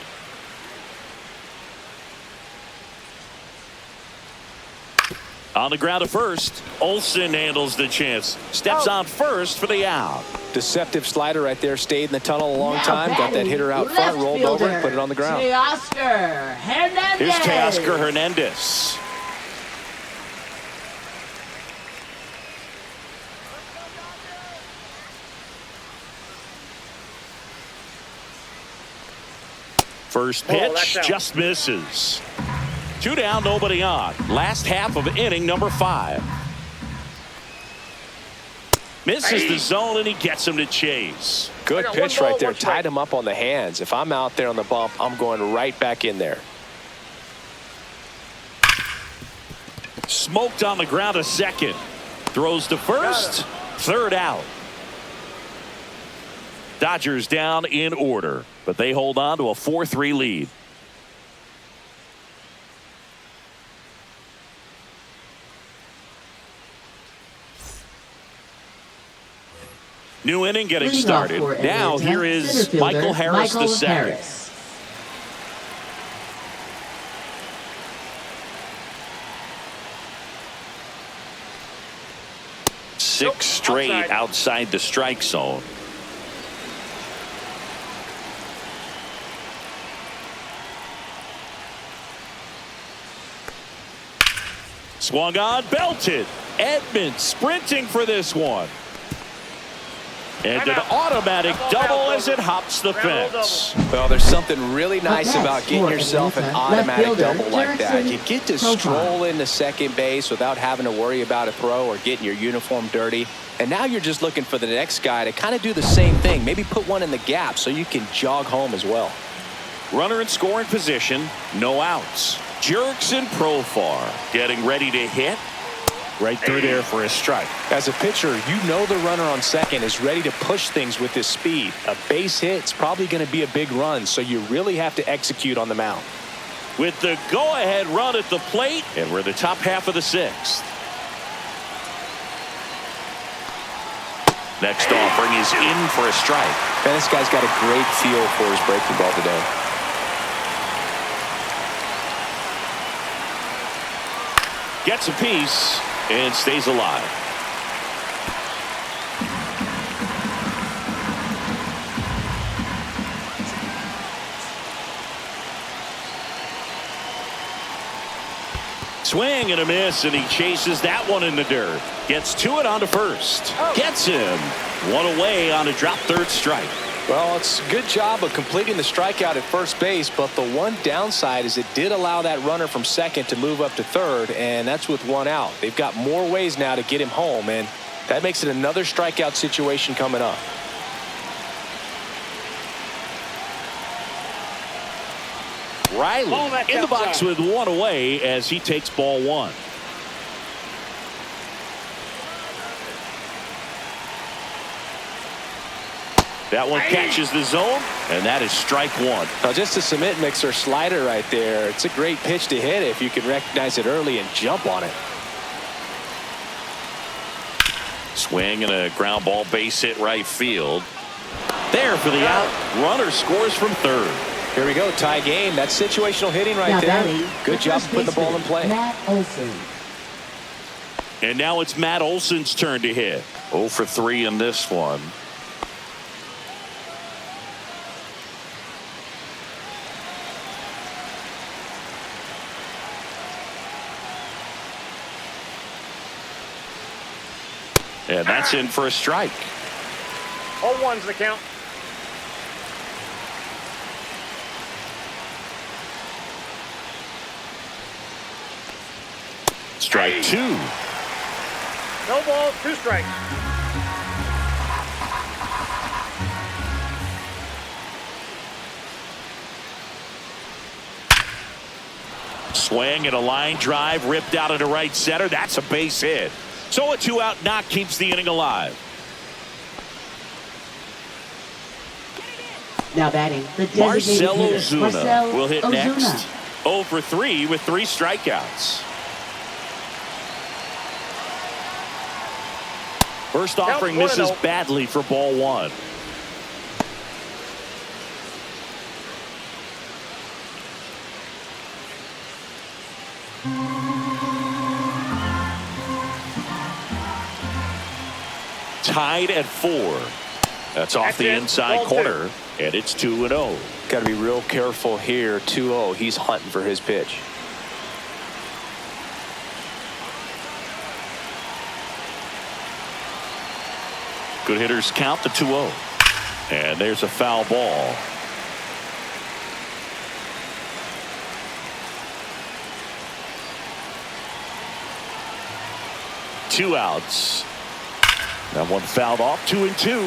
On the ground to first, Olsen handles the chance. Steps on first for the out. Deceptive slider right there. Stayed in the tunnel a long Now time. Got that batting, hitter out left front, rolled over, and fielder, put it on the ground. Teoscar Hernandez. Here's Teoscar Hernandez. First that's pitch out. just misses. 2 down, nobody on. Last half of inning number 5. Misses the zone, and he gets him to chase. Good I got pitch one ball, right there. one strike. Tied him up on the hands. If I'm out there on the bump, I'm going right back in there. Smoked on the ground to second. Throws to first. Third out. Dodgers down in order, but they hold on to a 4-3 lead. New inning getting Leading off started. for Now Atlanta, here is center fielder, Michael Harris Michael the second. Harris. Six straight outside the strike zone. Swung on, belted. Edman sprinting for this one. And an automatic double as it hops the fence. Well, there's something really nice next about getting for yourself an Atlanta, left automatic fielder, double like that. Jackson You get to Profile. stroll into second base without having to worry about a throw or getting your uniform dirty. And now you're just looking for the next guy to kind of do the same thing. Maybe put one in the gap so you can jog home as well. Runner in scoring position, no outs. Jerks and Profar getting ready to hit. Right through there for a strike. As a pitcher, you know the runner on second is ready to push things with his speed. A base hit's probably going to be a big run, so you really have to execute on the mound. With the go-ahead run at the plate, and we're in the top half of the sixth. Next offering is in for a strike. And this guy's got a great feel for his breaking ball today. Gets a piece and stays alive. Swing and a miss, and he chases that one in the dirt. Gets to it on to first. Gets him. One away on a drop third strike. Well, it's a good job of completing the strikeout at first base, but the one downside is it did allow that runner from second to move up to third, and that's with one out. They've got more ways now to get him home, and that makes it another strikeout situation coming up. Riley in the box with one away as he takes ball one. That one catches the zone, and that is strike one. Now, just a cement mixer slider right there. It's a great pitch to hit if you can recognize it early and jump on it. Swing and a ground ball base hit right field. There for the out. Runner scores from third. Here we go, tie game. That's situational hitting right there. Good job putting the ball in play. Matt Olson. And now it's Matt Olson's turn to hit. 0 for 3 in this one. And that's in for a strike. 0-1's the count. Strike two. No balls, 2 strikes. Swing and a line drive ripped out into right center. That's a base hit. So a 2-out knock keeps the inning alive. Now batting, the designated Marcell hitter, Ozuna Marcell will hit Ozuna. next. 0 for 3 with 3 strikeouts. First offering misses badly for ball one. Tied at 4. That's off the inside corner, and it's 2-0. Got to be real careful here. 2-0. He's hunting for his pitch. Good hitters count the 2-0. And there's a foul ball. Two outs. That one fouled off. 2-2.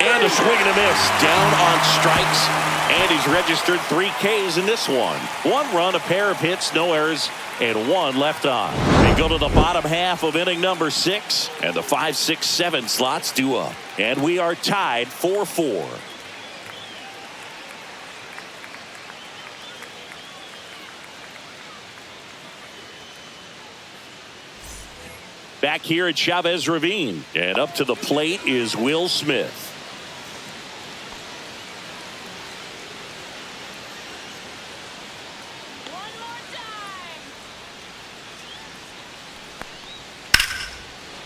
And a swing and a miss. Down on strikes. And he's registered 3 Ks in this one. 1 run, a pair of hits, no errors, and 1 left on. We go to the bottom half of inning number 6, and the 5, 6, 7 slots due up. And we are tied 4-4. Back here at Chavez Ravine, and up to the plate is Will Smith.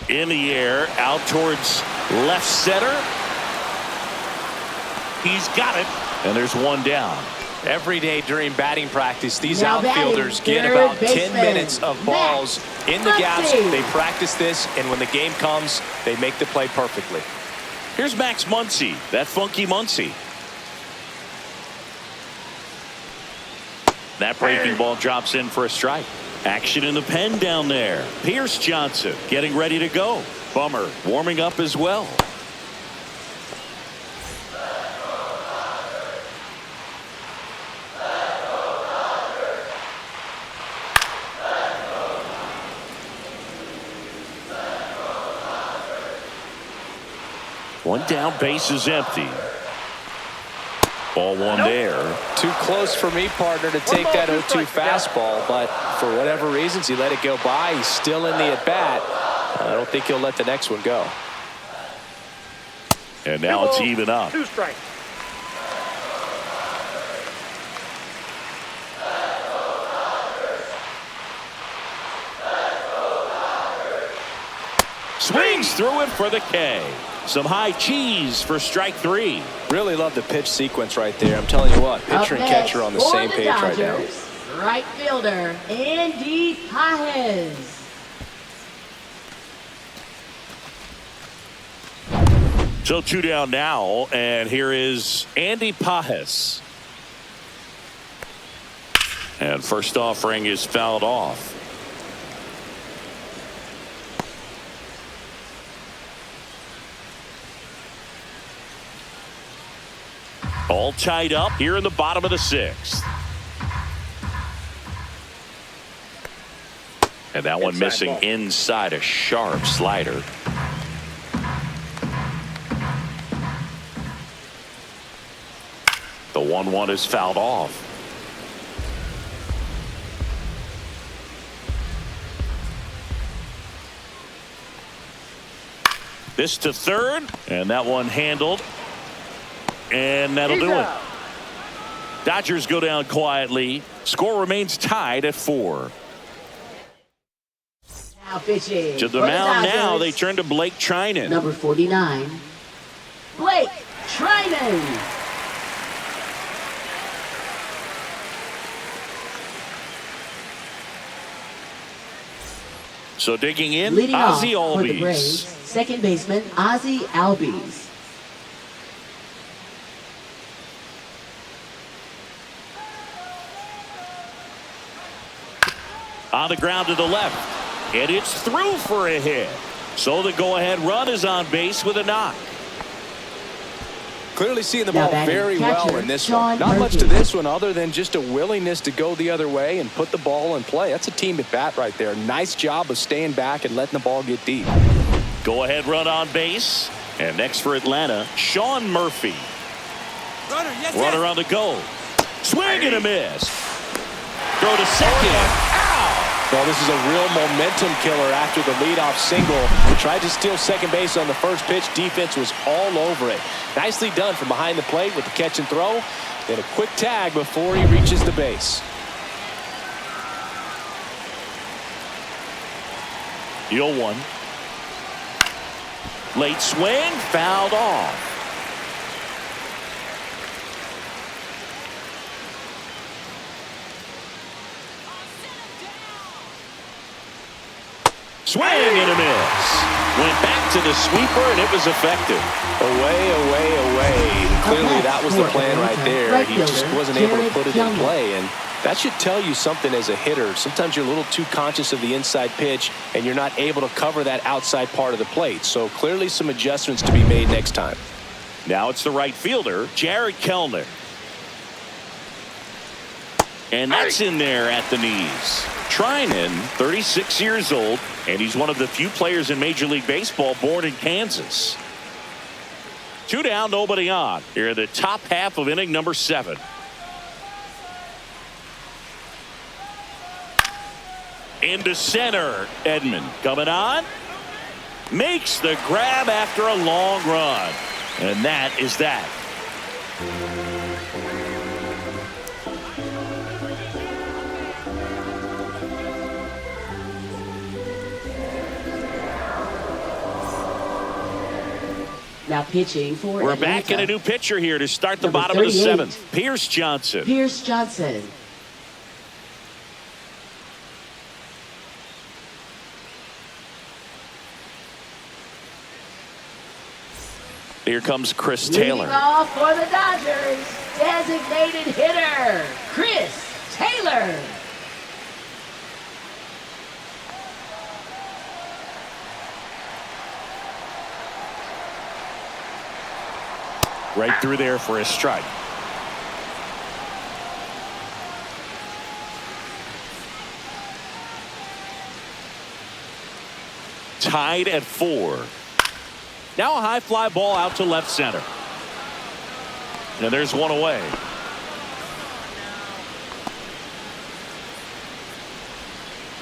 In the air, out towards left center. He's got it, and there's 1 down. Every day during batting practice, these Now outfielders batting, get third about 10 baseman, minutes of balls in the gaps. Muncy. They practice this, and when the game comes, they make the play perfectly. Here's Max Muncy, that funky Muncy. That breaking ball drops in for a strike. Action in the pen down there. Pierce Johnson getting ready to go. Bummer warming up as well. One down, base is empty. Ball one there. Too close for me, partner, to take that 0-2 fastball, but for whatever reasons, he let it go by. He's still in the at-bat. I don't think he'll let the next one go. And now it's even up. 2 strikes. Swings through it for the K. Some high cheese for strike 3. Really love the pitch sequence right there. I'm telling you what, pitcher and catcher on the same page right now. Right fielder, Andy Pages. So 2 down now, and here is Andy Pages. And first offering is fouled off. All tied up here in the bottom of the 6th. And that one missing inside a sharp slider. The 1-1 is fouled off. This to third, and that one handled. And that'll do it. Dodgers go down quietly. Score remains tied at 4. Now pitching. To the mound now, they turn to Blake Trinan. Number 49, Blake Trinan. So digging in, Leading off Ozzie for the Braves, Albies. second baseman Ozzie Albies. On the ground to the left. And it's through for a hit. So the go-ahead run is on base with a knock. Clearly seeing the ball very well in this one. Not much to this one other than just a willingness to go the other way and put the ball in play. That's a team at bat right there. Nice job of staying back and letting the ball get deep. Go-ahead run on base. And next for Atlanta, Sean Murphy. Runner on the go. Swing and a miss. Throw to second. Well, this is a real momentum killer after the leadoff single. Tried to steal second base on the first pitch. Defense was all over it. Nicely done from behind the plate with the catch and throw. Then a quick tag before he reaches the base. The 0-1. Late swing, fouled off. Swing and a miss. Went back to the sweeper, and it was effective. Away. Clearly, that was the plan right there. He just wasn't able to put it in play, and that should tell you something as a hitter. Sometimes you're a little too conscious of the inside pitch, and you're not able to cover that outside part of the plate. So clearly some adjustments to be made next time. Now it's the right fielder, Jared Kellner. And that's in there at the knees. Trinan, 36 years old, and he's one of the few players in Major League Baseball born in Kansas. 2 down, nobody on. Here in the top half of inning number 7. Into center, Edman coming on. Makes the grab after a long run. And that is that. Now pitching for We're Atlanta. back in a new pitcher here to start the Number bottom of the 38. 7th. Pierce Johnson. Pierce Johnson. Here comes Chris Leading Taylor. off for the Dodgers, designated hitter, Chris Taylor. Right through there for a strike. Tied at 4. Now a high fly ball out to left center. And there's one away.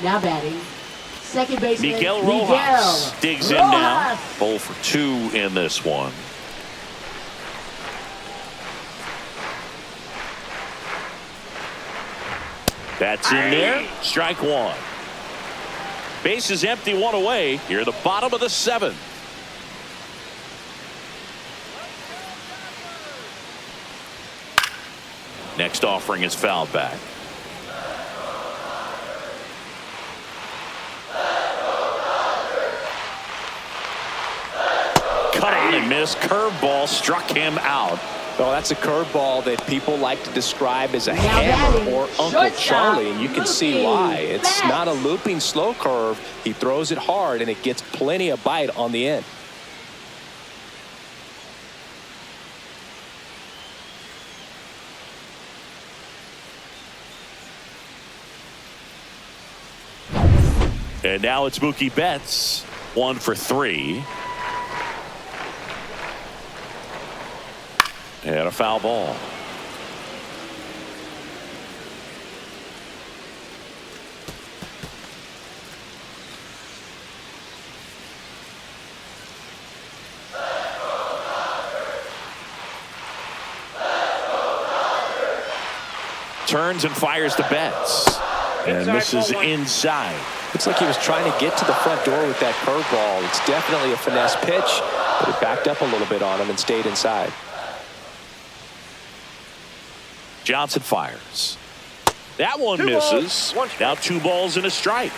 Now batting, second baseman Miguel Rojas digs in now. 0 for 2 in this one. That's in there. Strike one. Base is empty, one away. Here, the bottom of the 7th. Next offering is fouled back. Cut on and missed. Curveball struck him out. Well, that's a curveball that people like to describe as a hammer or Uncle Charlie, and you can see why. It's not a looping slow curve. He throws it hard, and it gets plenty of bite on the end. And now it's Mookie Betts. 1 for 3. And a foul ball. Turns and fires to Betts. And misses inside. Looks like he was trying to get to the front door with that curveball. It's definitely a finesse pitch, but it backed up a little bit on him and stayed inside. Johnson fires. That one misses. Now 2 balls and a strike.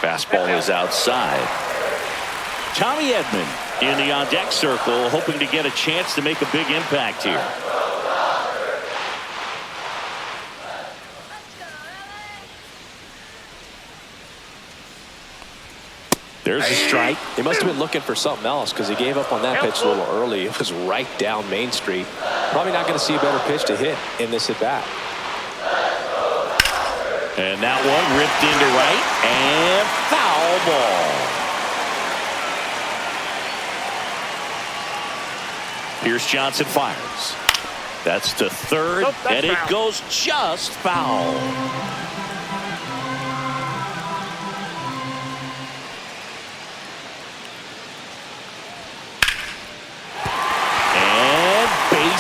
Fastball is outside. Tommy Edman in the on-deck circle, hoping to get a chance to make a big impact here. There's a strike. He must have been looking for something else because he gave up on that pitch a little early. It was right down Main Street. Probably not going to see a better pitch to hit in this at bat. And that one ripped into right and foul ball. Pierce Johnson fires. That's to third, and it goes just foul.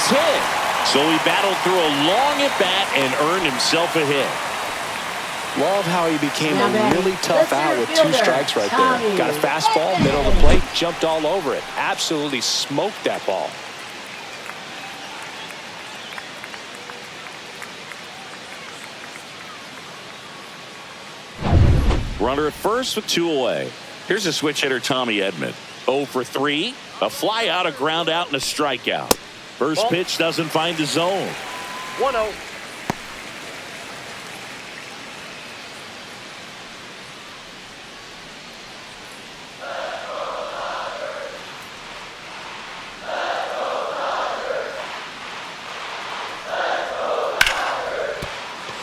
Hit. So he battled through a long at bat and earned himself a hit. Love how he became a really tough out with 2 strikes right there. Got a fastball, middle of the plate, jumped all over it. Absolutely smoked that ball. Runner at first with 2 away. Here's a switch hitter, Tommy Edman. 0 for 3. A fly out, a ground out, and a strikeout. First pitch doesn't find the zone. 1-0.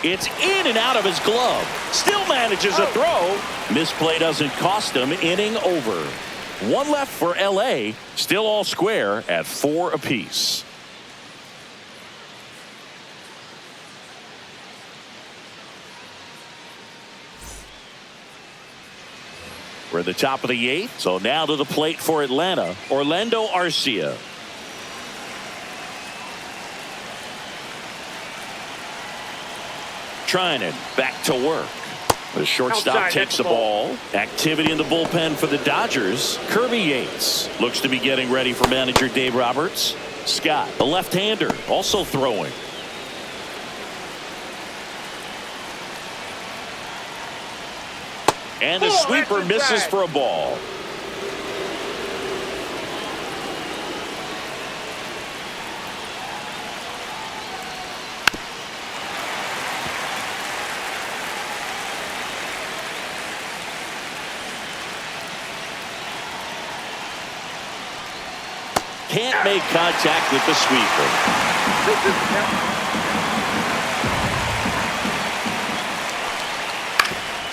It's in and out of his glove. Still manages a throw. Misplay doesn't cost him. Inning over. 1 left for LA. Still all square at 4 apiece. We're at the top of the 8th. So now to the plate for Atlanta, Orlando Arcia. Trinan back to work. The shortstop takes the ball. Activity in the bullpen for the Dodgers. Kirby Yates looks to be getting ready for manager Dave Roberts. Scott, the left-hander, also throwing. And the sweeper misses for a ball. Can't make contact with the sweeper.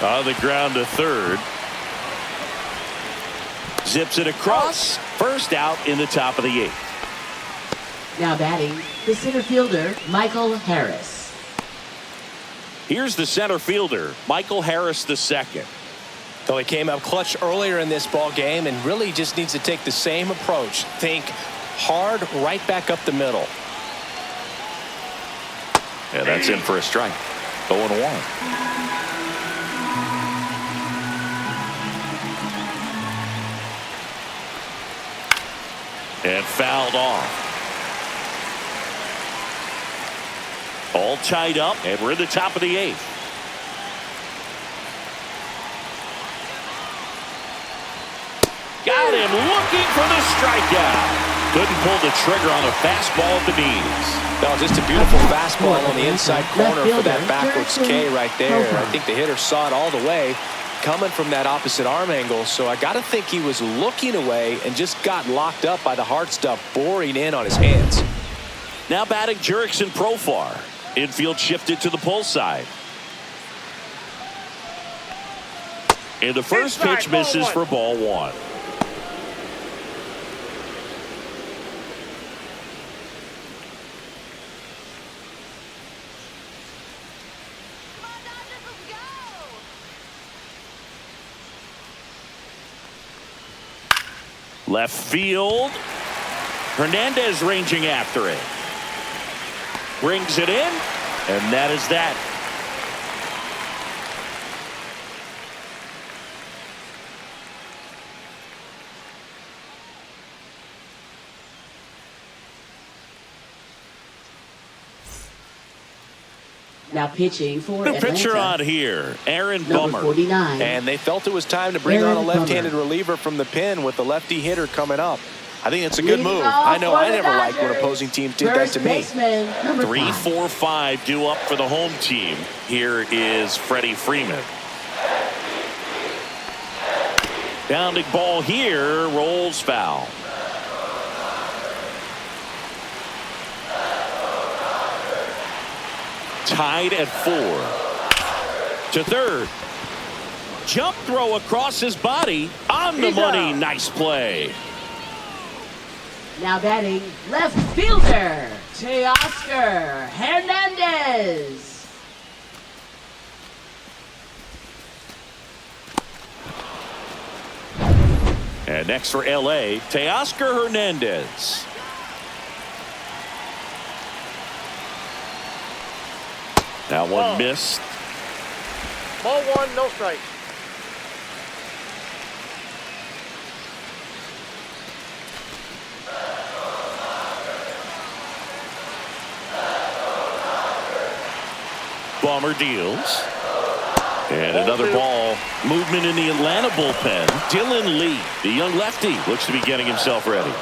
On the ground to third. Zips it across. First out in the top of the 8th. Now batting, the center fielder, Michael Harris. Here's the center fielder, Michael Harris II. So he came up clutch earlier in this ball game and really just needs to take the same approach. Think hard right back up the middle. Yeah, that's in for a strike. 0-1. And fouled off. All tied up, and we're in the top of the 8th. Got him looking for the strikeout. Couldn't pull the trigger on a fastball at the knees. No, just a beautiful fastball on the inside corner for that backwards K right there. I think the hitter saw it all the way coming from that opposite arm angle, so I got to think he was looking away and just got locked up by the hard stuff boring in on his hands. Now batting Jurickson Profar. Infield shifted to the pull side. And the first pitch misses for ball 1. Left field. Hernandez ranging after it. Brings it in, and that is that. Now pitching for The Atlanta. pitcher on here, Aaron Number Bummer. 49. And they felt it was time to bring on a Aaron left-handed Bummer. reliever from the pen with the lefty hitter coming up. I think it's a good Leading move. off I know for I the never liked when Dodgers. opposing teams did that First to me. baseman, number 3, 5. 4, 5 due up for the home team. Here is Freddie Freeman. Bounding ball here, rolls foul. Tied at 4. To third. Jump throw across his body. On the He's money. out. Nice play. Now batting left fielder, Teoscar Hernandez. And next for LA, Teoscar Hernandez. That one Ball. missed. Ball 1, no strike. Bomber deals. And another ball. Movement in the Atlanta bullpen. Dylan Lee, the young lefty, looks to be getting himself ready.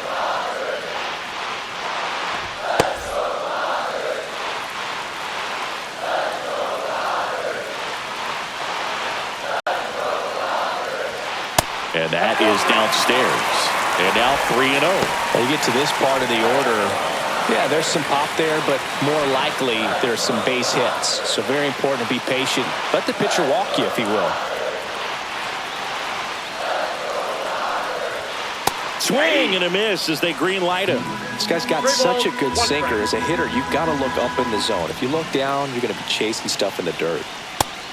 And that is downstairs. And now 3-0. When you get to this part of the order, yeah, there's some pop there, but more likely there's some base hits. So very important to be patient. Let the pitcher walk you, if he will. Swing and a miss as they green light him. This guy's got Three such a balls, good one sinker. strike. As a hitter, you've got to look up in the zone. If you look down, you're going to be chasing stuff in the dirt.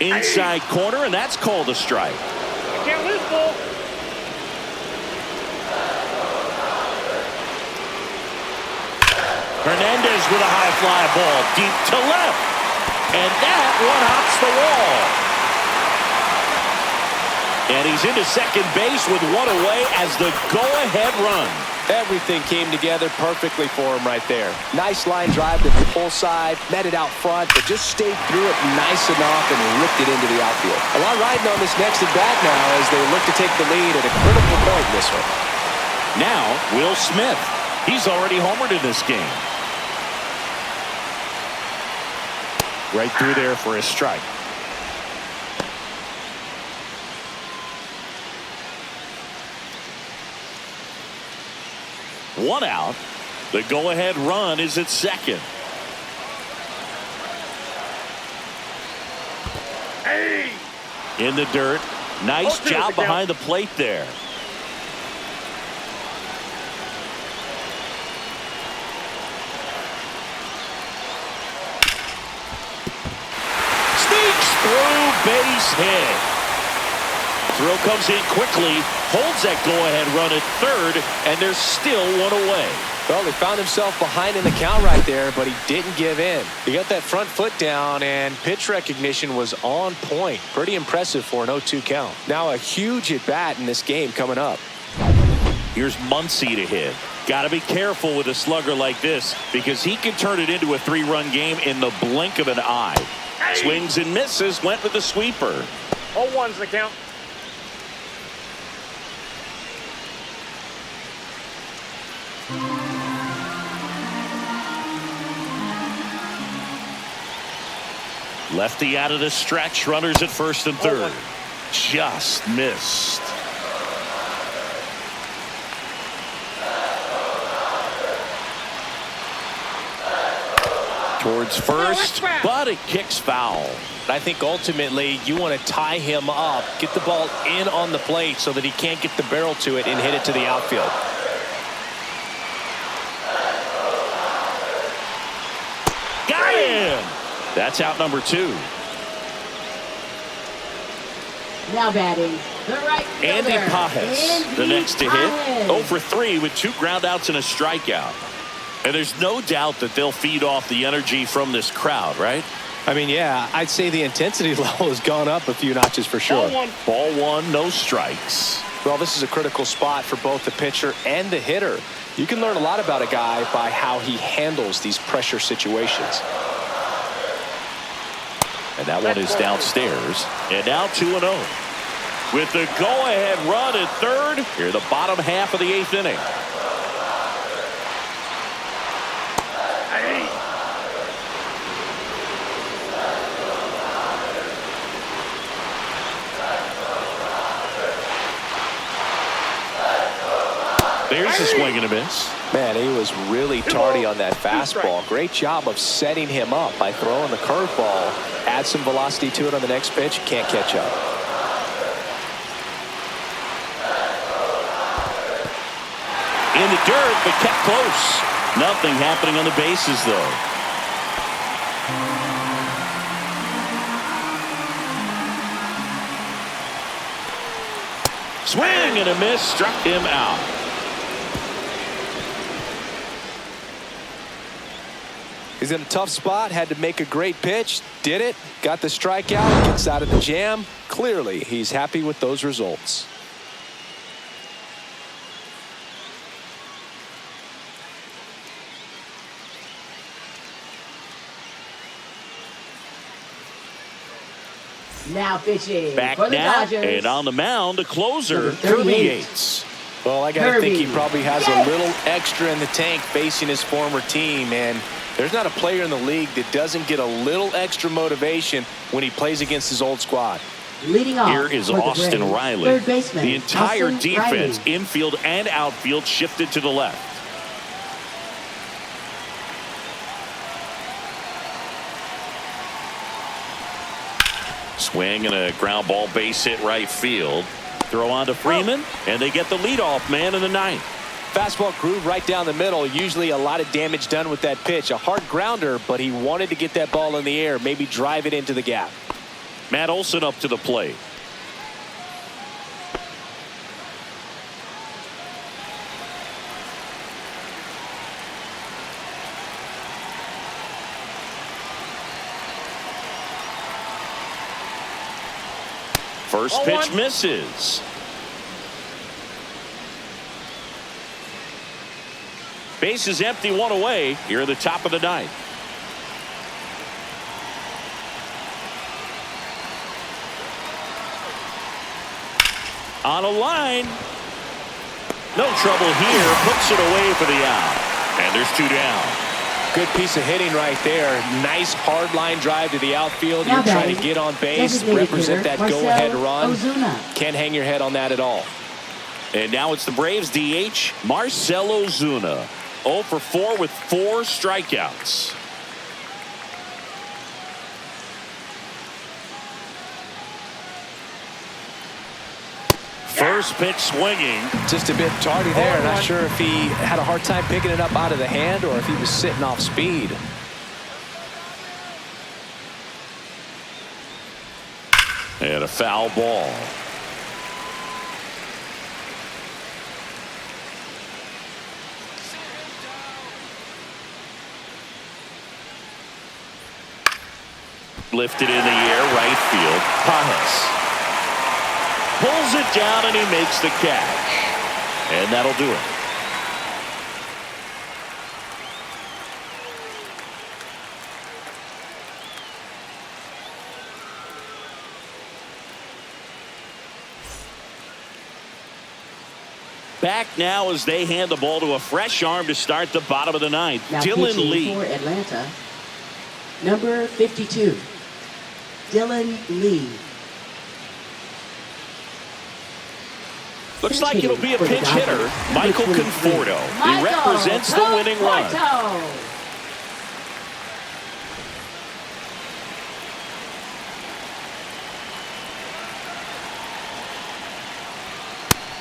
Inside corner, and that's called a strike. You can't lose, ball. Hernandez with a high fly ball deep to left. And that one hops the wall. And he's into second base with one away as the go-ahead run. Everything came together perfectly for him right there. Nice line drive to the pull side, met it out front, but just stayed through it nice enough and ripped it into the outfield. A lot riding on this next at bat now as they look to take the lead at a critical point in this one. Now, Will Smith. He's already homered in this game. Right through there for a strike. One out. The go-ahead run is at second. Hey! In the dirt. Nice job behind the plate there. Sneaks through, base hit. Throw comes in quickly, holds that go-ahead run at third, and there's still one away. Well, he found himself behind in the count right there, but he didn't give in. He got that front foot down, and pitch recognition was on point. Pretty impressive for an 0-2 count. Now a huge at-bat in this game coming up. Here's Muncy to hit. Got to be careful with a slugger like this because he can turn it into a 3-run game in the blink of an eye. Swings and misses, went with the sweeper. 0-1's the count. Lefty out of the stretch, runners at first and third. Just missed. Towards first, but it kicks foul. I think ultimately you want to tie him up, get the ball in on the plate so that he can't get the barrel to it and hit it to the outfield. Got him! That's out number 2. Now batting, the right fielder, Andy Pajes, the next to hit. 0 for 3 with 2 groundouts and a strikeout. And there's no doubt that they'll feed off the energy from this crowd, right? I mean, yeah, I'd say the intensity level has gone up a few notches for sure. Ball 1, no strikes. Well, this is a critical spot for both the pitcher and the hitter. You can learn a lot about a guy by how he handles these pressure situations. And that one is downstairs. And now 2-0. With the go-ahead run at third, here the bottom half of the 8th inning. There's a swing and a miss. Man, he was really tardy on that fastball. Great job of setting him up by throwing the curveball. Add some velocity to it on the next pitch. Can't catch up. In the dirt, but kept close. Nothing happening on the bases, though. Swing and a miss, struck him out. He's in a tough spot, had to make a great pitch, did it, got the strikeout, gets out of the jam. Clearly, he's happy with those results. Now pitching Back for the now, Dodgers. and on the mound, the closer, Kirby Yates. Well, I got to think he probably has a little extra in the tank facing his former team, and there's not a player in the league that doesn't get a little extra motivation when he plays against his old squad. Leading off Here is for the Austin Braves, Riley. third baseman, The entire Austin defense, Riley. infield and outfield, shifted to the left. Swing and a ground ball base hit right field. Throw on to Freeman, and they get the leadoff man in the 9th. Fastball groove right down the middle. Usually a lot of damage done with that pitch. A hard grounder, but he wanted to get that ball in the air, maybe drive it into the gap. Matt Olson up to the plate. First pitch misses. Base is empty, 1 away here at the top of the 9th. On a line. No trouble here. Puts it away for the out. And there's 2 down. Good piece of hitting right there. Nice hard line drive to the outfield. Now You're trying batting, to get on base, designated represent hitter, that go-ahead Marcell run. Ozuna. Can't hang your head on that at all. And now it's the Braves DH, Marcell Ozuna. 0 for 4 with 4 strikeouts. first pitch swinging. Just a bit tardy there. Not sure if he had a hard time picking it up out of the hand or if he was sitting off speed. And a foul ball. Lifted in the air, right field. Pajes pulls it down and he makes the catch. And that'll do it. Back now as they hand the ball to a fresh arm to start the bottom of the ninth. Now Dylan pitching Lee. for Atlanta, number 52, Dylan Lee. Looks like it'll be a pinch hitter, Michael Conforto. He represents the winning run.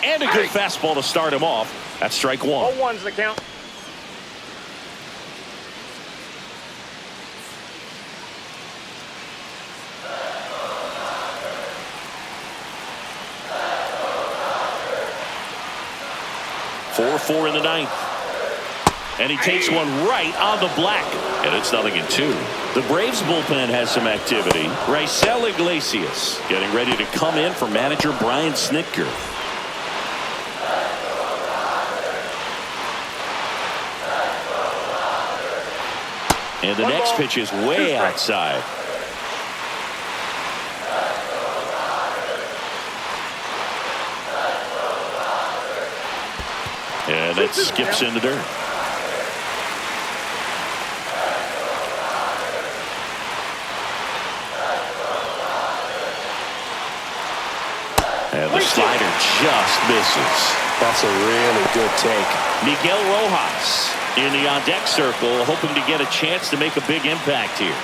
And a good fastball to start him off. That's strike one. 0-1's the count. Four in the ninth. And he takes one right on the black. And it's 0-2. The Braves bullpen has some activity. Raisel Iglesias getting ready to come in for manager Brian Snitker. And the next pitch is way outside. And it skips into dirt. And the slider just misses. That's a really good take. Miguel Rojas in the on-deck circle, hoping to get a chance to make a big impact here.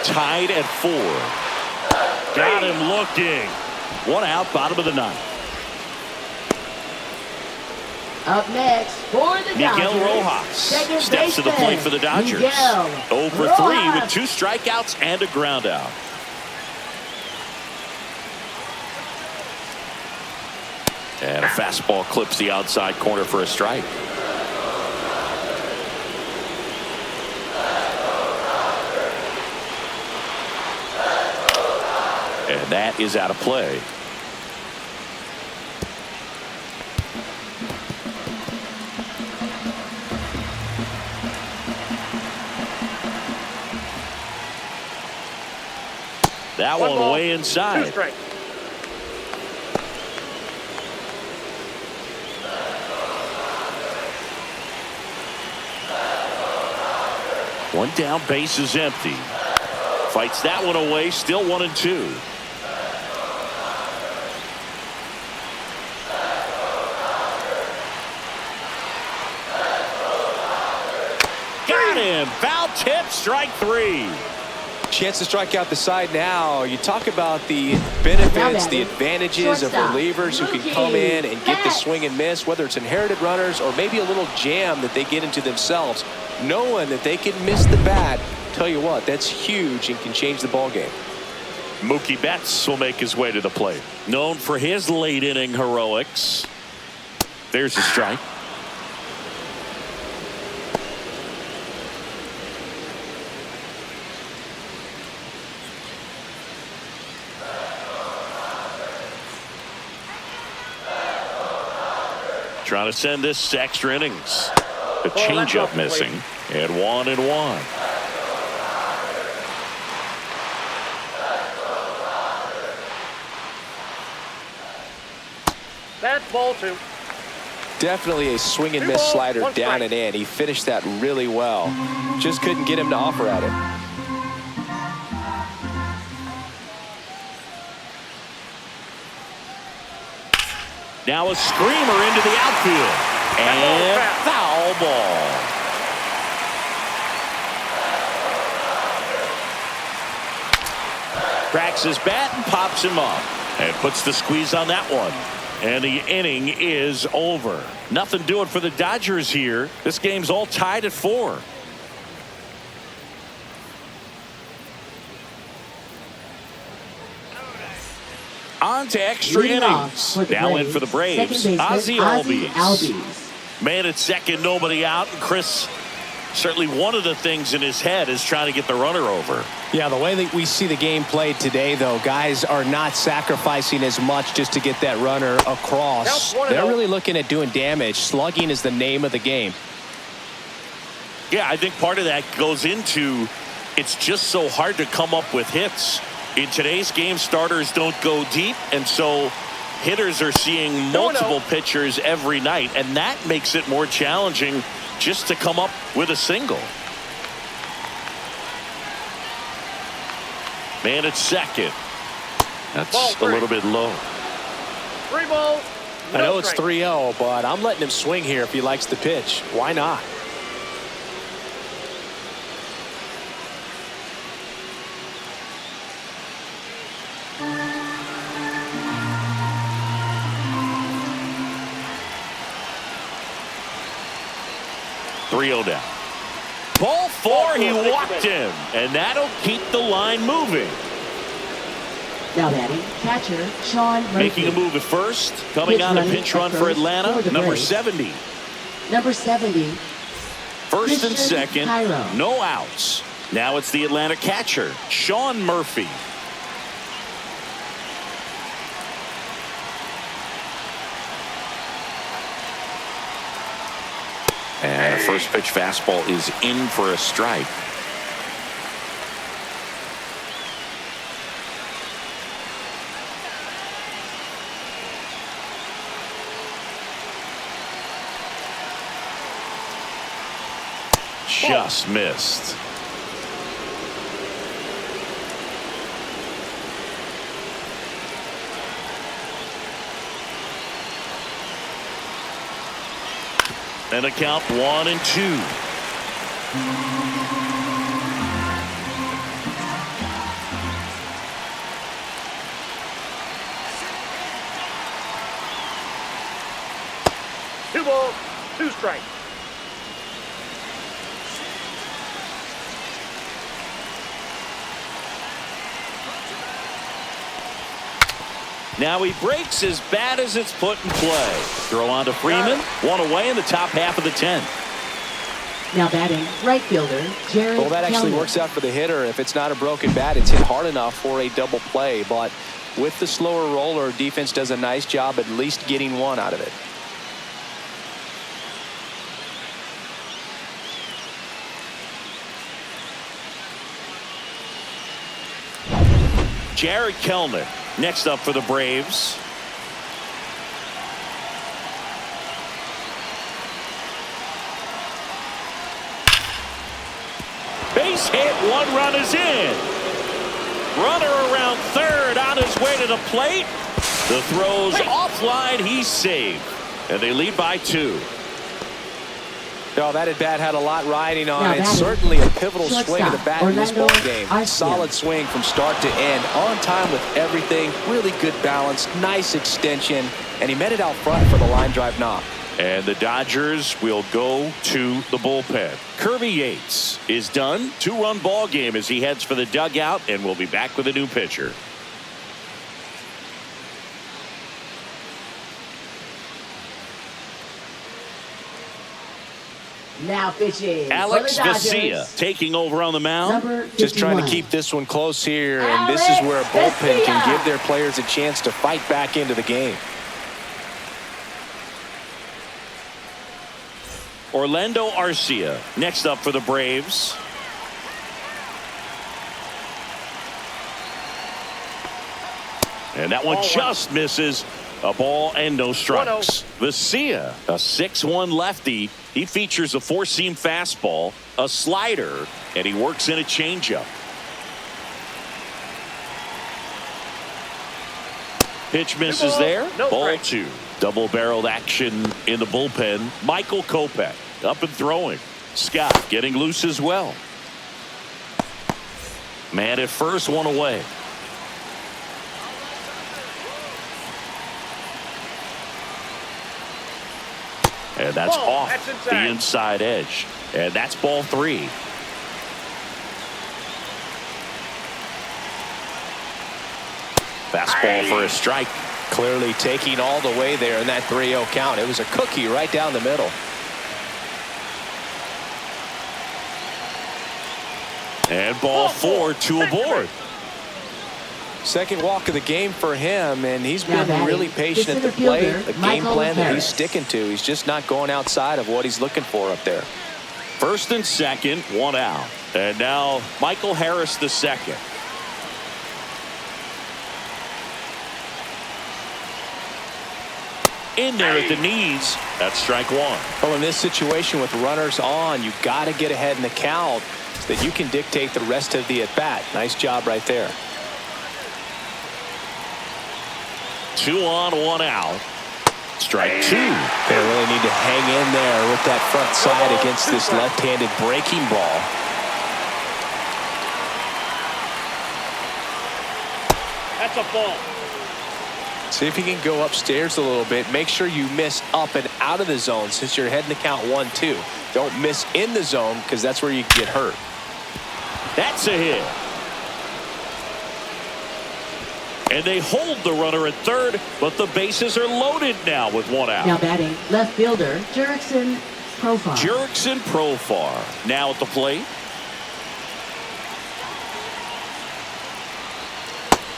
Tied at 4. Got him looking. One out, bottom of the ninth. Up next for the Miguel Dodgers, Rojas second steps to the plate for the Dodgers. 0 for 3 with 2 strikeouts and a ground out. And a fastball clips the outside corner for a strike. And that is out of play. That one way inside. 2 strikes. One down, base is empty. Fights that one away, still 1-2. Got him. Foul tip, strike 3. Chance to strike out the side now. You talk about the benefits, the advantages of relievers who can come in and get the swing and miss, whether it's inherited runners or maybe a little jam that they get into themselves. Knowing that they can miss the bat, tell you what, that's huge and can change the ball game. Mookie Betts will make his way to the plate. Known for his late inning heroics. There's a strike. Trying to send this to extra innings. A changeup missing. And 1-1. That's ball 2. Definitely a swing and miss slider down and in. He finished that really well. Just couldn't get him to offer at it. Now a screamer into the outfield. And foul ball. cracks his bat and pops him up and puts the squeeze on that one. And the inning is over. Nothing doing for the Dodgers here. This game's all tied at 4. On to extra innings. Now in for the Braves, Ozzie Albies. Man at second, nobody out. And Chris, certainly one of the things in his head is trying to get the runner over. Yeah, the way that we see the game played today, though, guys are not sacrificing as much just to get that runner across. They're really looking at doing damage. Slugging is the name of the game. Yeah, I think part of that goes into it's just so hard to come up with hits. In today's game, starters don't go deep, and so hitters are seeing multiple pitchers every night, and that makes it more challenging just to come up with a single. Man at second. That's a little bit low. 3 balls. I know it's 3-0, but I'm letting him swing here if he likes the pitch. Why not? Down. Ball 4, he walked him, and that'll keep the line moving. Now batting, catcher Sean Murphy. Making a move at first, coming on a pinch run for Atlanta, number 70. Number 70. First and second, no outs. Now it's the Atlanta catcher, Sean Murphy. And a first pitch fastball is in for a strike. Just missed. And a count 1-2. Two balls, 2 strikes. Now he breaks as bad as it's put in play. Throw on to Freeman. 1 away in the top half of the 10th. Now batting, right fielder Jared. Well, that actually works out for the hitter. If it's not a broken bat, it's hit hard enough for a double play. But with the slower roller, defense does a nice job at least getting 1 out of it. Jared Kellner next up for the Braves. Base hit, 1 run is in. Runner around third on his way to the plate. The throw's offline, he's saved. And they lead by 2. No, that at bat had a lot riding on it. Certainly a pivotal swing of the bat in this ball game. Solid swing from start to end. On time with everything. Really good balance. Nice extension. And he met it out front for the line drive knock. And the Dodgers will go to the bullpen. Kirby Yates is done. 2-run ball game as he heads for the dugout, and we'll be back with a new pitcher. Now pitching. Alex Vesia taking over on the mound. Just trying to keep this one close here, and this is where a bullpen can give their players a chance to fight back into the game. Orlando Arcia next up for the Braves. And that one just misses. A ball and no strikes. Vesia, a 6'1 lefty. He features a 4-seam fastball, a slider, and he works in a changeup. Pitch misses there. Ball 2. Double-barreled action in the bullpen. Michael Kopech up and throwing. Scott getting loose as well. Man at first, 1 away. that's Ball, off that's the inside edge. And that's ball 3. Fastball for a strike. Clearly taking all the way there in that 3-0 count. It was a cookie right down the middle. And ball 4, 2 aboard. Second walk of the game for him, and he's Now been batting, really patient the at the center plate. fielder, A game Michael plan that he's Harris. sticking to. He's just not going outside of what he's looking for up there. First and second, 1 out. And now Michael Harris the second. In there at the knees. That's strike 1. Well, in this situation with runners on, you got to get ahead in the count so that you can dictate the rest of the at-bat. Nice job right there. 2 on, 1 out. Strike 2. They really need to hang in there with that front side against this left-handed breaking ball. That's a ball. See if you can go upstairs a little bit. Make sure you miss up and out of the zone since you're heading to count 1-2. Don't miss in the zone because that's where you get hurt. That's a hit. And they hold the runner at third, but the bases are loaded now with 1 out. Now batting, left fielder, Jurickson Profar. Jurickson Profar now at the plate.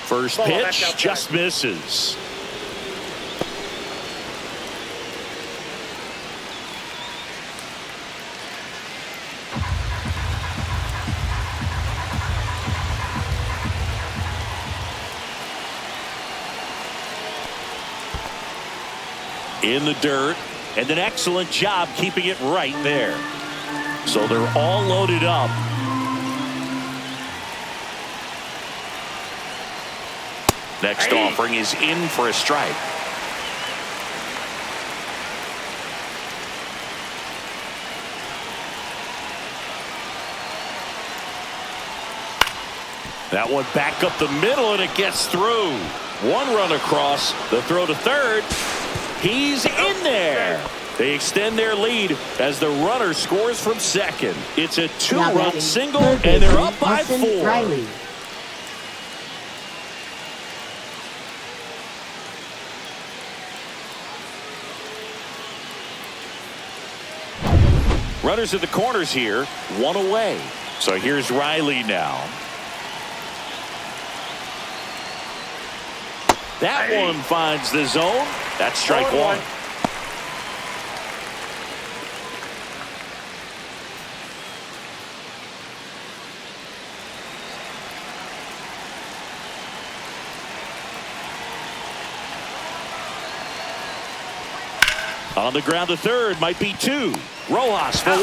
First Ball, that's pitch outside. just misses. In the dirt, and an excellent job keeping it right there. So they're all loaded up. Next offering is in for a strike. That one back up the middle, and it gets through. 1 run across. The throw to third. He's in there. They extend their lead as the runner scores from second. It's a Now 2-run batting, single, third and they're baseman, up by Austin 4. Riley. Runners at the corners here, 1 away. So here's Riley now. That one finds the zone. That's strike 1. On the ground to third, might be 2. Rojas for 1.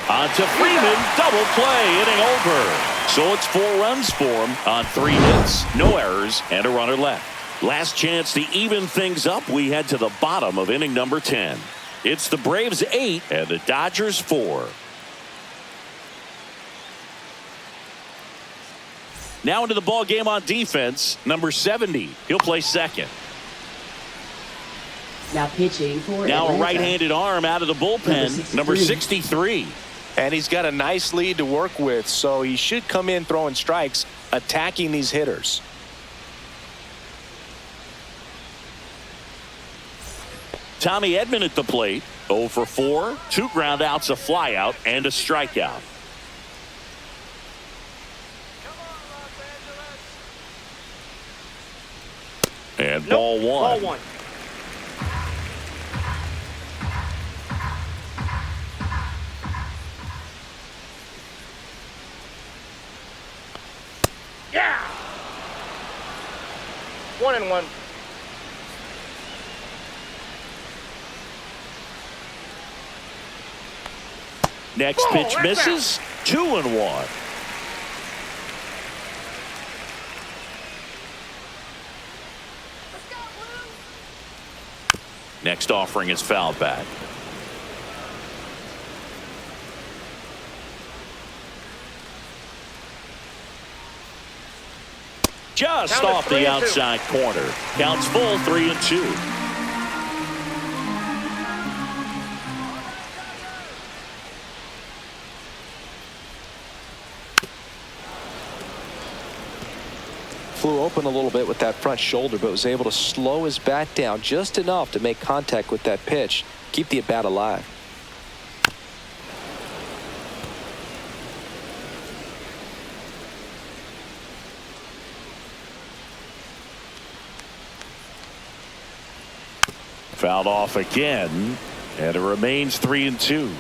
On to Freeman, double play, inning over. So it's 4 runs for him on 3 hits, no errors, and a runner left. Last chance to even things up. We head to the bottom of inning number 10. It's the Braves 8 and the Dodgers 4. Now into the ball game on defense, number 70. He'll play second. Now pitching for Now Atlanta. a right-handed arm out of the bullpen, number 63. And he's got a nice lead to work with, so he should come in throwing strikes, attacking these hitters. Tommy Edman at the plate, 0 for 4, 2 ground outs, a flyout, and a strikeout. And ball 1. Ball 1. Yeah. 1-1. Next pitch misses, 2-1. Next offering is fouled back. Just Count off the 3-2. outside corner. Counts full, 3-2. flew open a little bit with that front shoulder, but was able to slow his bat down just enough to make contact with that pitch, keep the at-bat alive. Fouled off again, and it remains 3-2.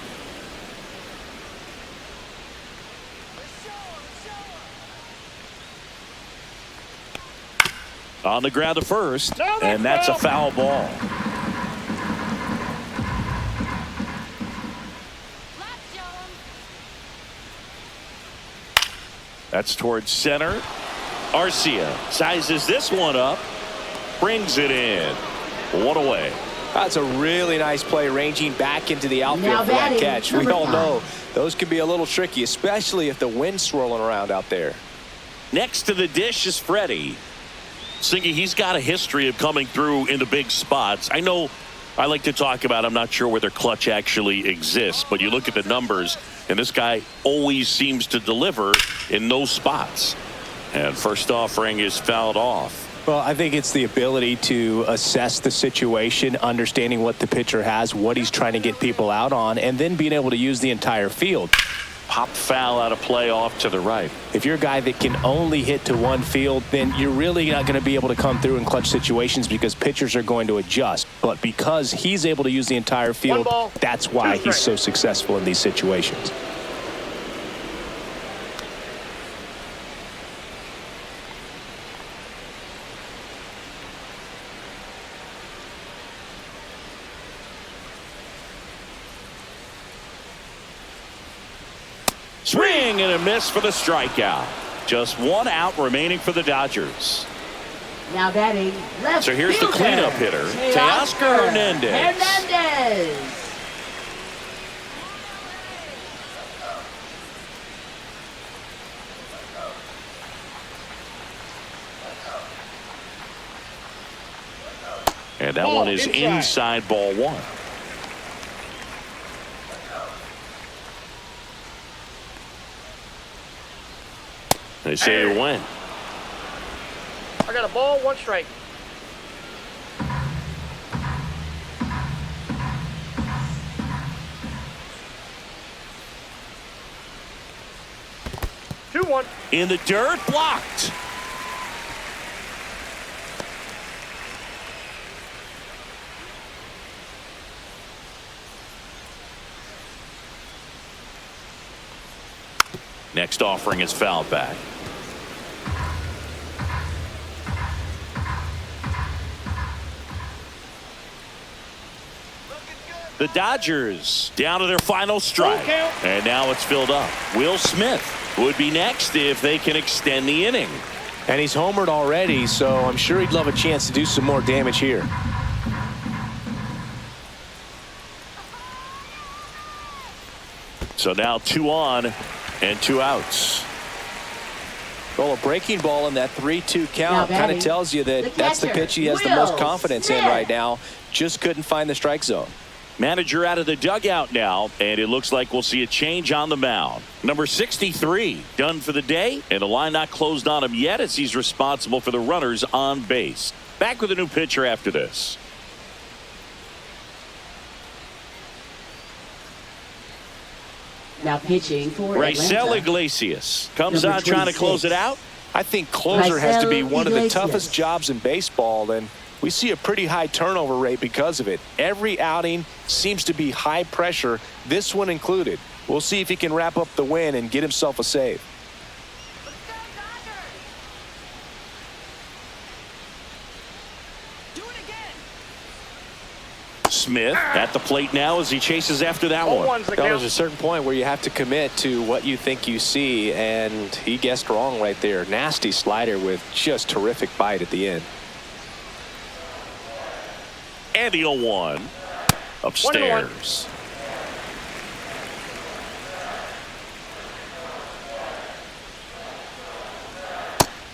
On the ground to first, and that's a foul ball. That's towards center. Arcia sizes this one up, brings it in. One away. That's a really nice play, ranging back into the outfield Now for that batting, catch. We number all 5. know those can be a little tricky, especially if the wind's swirling around out there. Next to the dish is Freddie. Singy, he's got a history of coming through into big spots. I know I like to talk about, I'm not sure whether clutch actually exists, but you look at the numbers, and this guy always seems to deliver in those spots. And first offering is fouled off. Well, I think it's the ability to assess the situation, understanding what the pitcher has, what he's trying to get people out on, and then being able to use the entire field. Pop foul out of play off to the right. If you're a guy that can only hit to one field, then you're really not going to be able to come through in clutch situations because pitchers are going to adjust. But because he's able to use the entire field, that's why he's so successful in these situations. Swing and a miss for the strikeout. Just one out remaining for the Dodgers. Now batting left So here's the fielder, cleanup hitter, Teoscar Hernandez. And that one is inside ball one. They say you win. I got a ball, 1 strike. Two, 1. In the dirt, blocked. Next offering is fouled back. The Dodgers down to their final strike. And now it's filled up. Will Smith would be next if they can extend the inning. And he's homered already, so I'm sure he'd love a chance to do some more damage here. So now 2 on and 2 outs. Well, a breaking ball in that 3-2 count kind of tells you that that's the pitch he has the most confidence in right now. Just couldn't find the strike zone. Manager out of the dugout now, and it looks like we'll see a change on the mound. Number 63 done for the day, and the line not closed on him yet as he's responsible for the runners on base. Back with a new pitcher after this. Now pitching for Raisel Atlanta. Iglesias comes Number on trying to 26. close it out. I think closer has to be Raisel one of the Iglesias. toughest jobs in baseball, and we see a pretty high turnover rate because of it. Every outing seems to be high pressure, this one included. We'll see if he can wrap up the win and get himself a save. Smith at the plate now as he chases after that one. There's a certain point where you have to commit to what you think you see, and he guessed wrong right there. Nasty slider with just terrific bite at the end. And the 0-1 upstairs.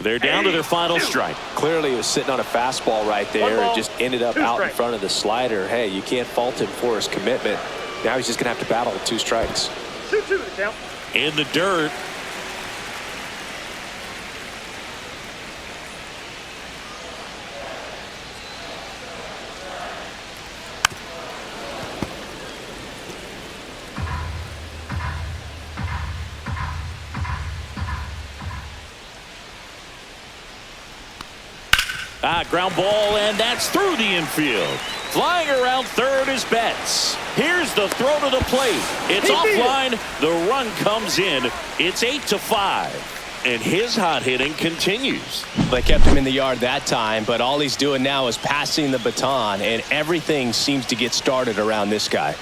They're down to their final strike. Clearly, he was sitting on a fastball right there and just ended up out in front of the slider. Hey, you can't fault him for his commitment. Now he's just going to have to battle with 2 strikes. 2-2 to count. In the dirt. Ground ball, and that's through the infield. Flying around third is Betts. Here's the throw to the plate. It's offline. The run comes in. It's 8-5. And his hot hitting continues. They kept him in the yard that time, but all he's doing now is passing the baton, and everything seems to get started around this guy.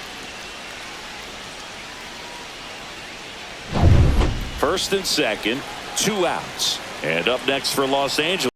First and second, 2 outs. And up next for Los Angeles.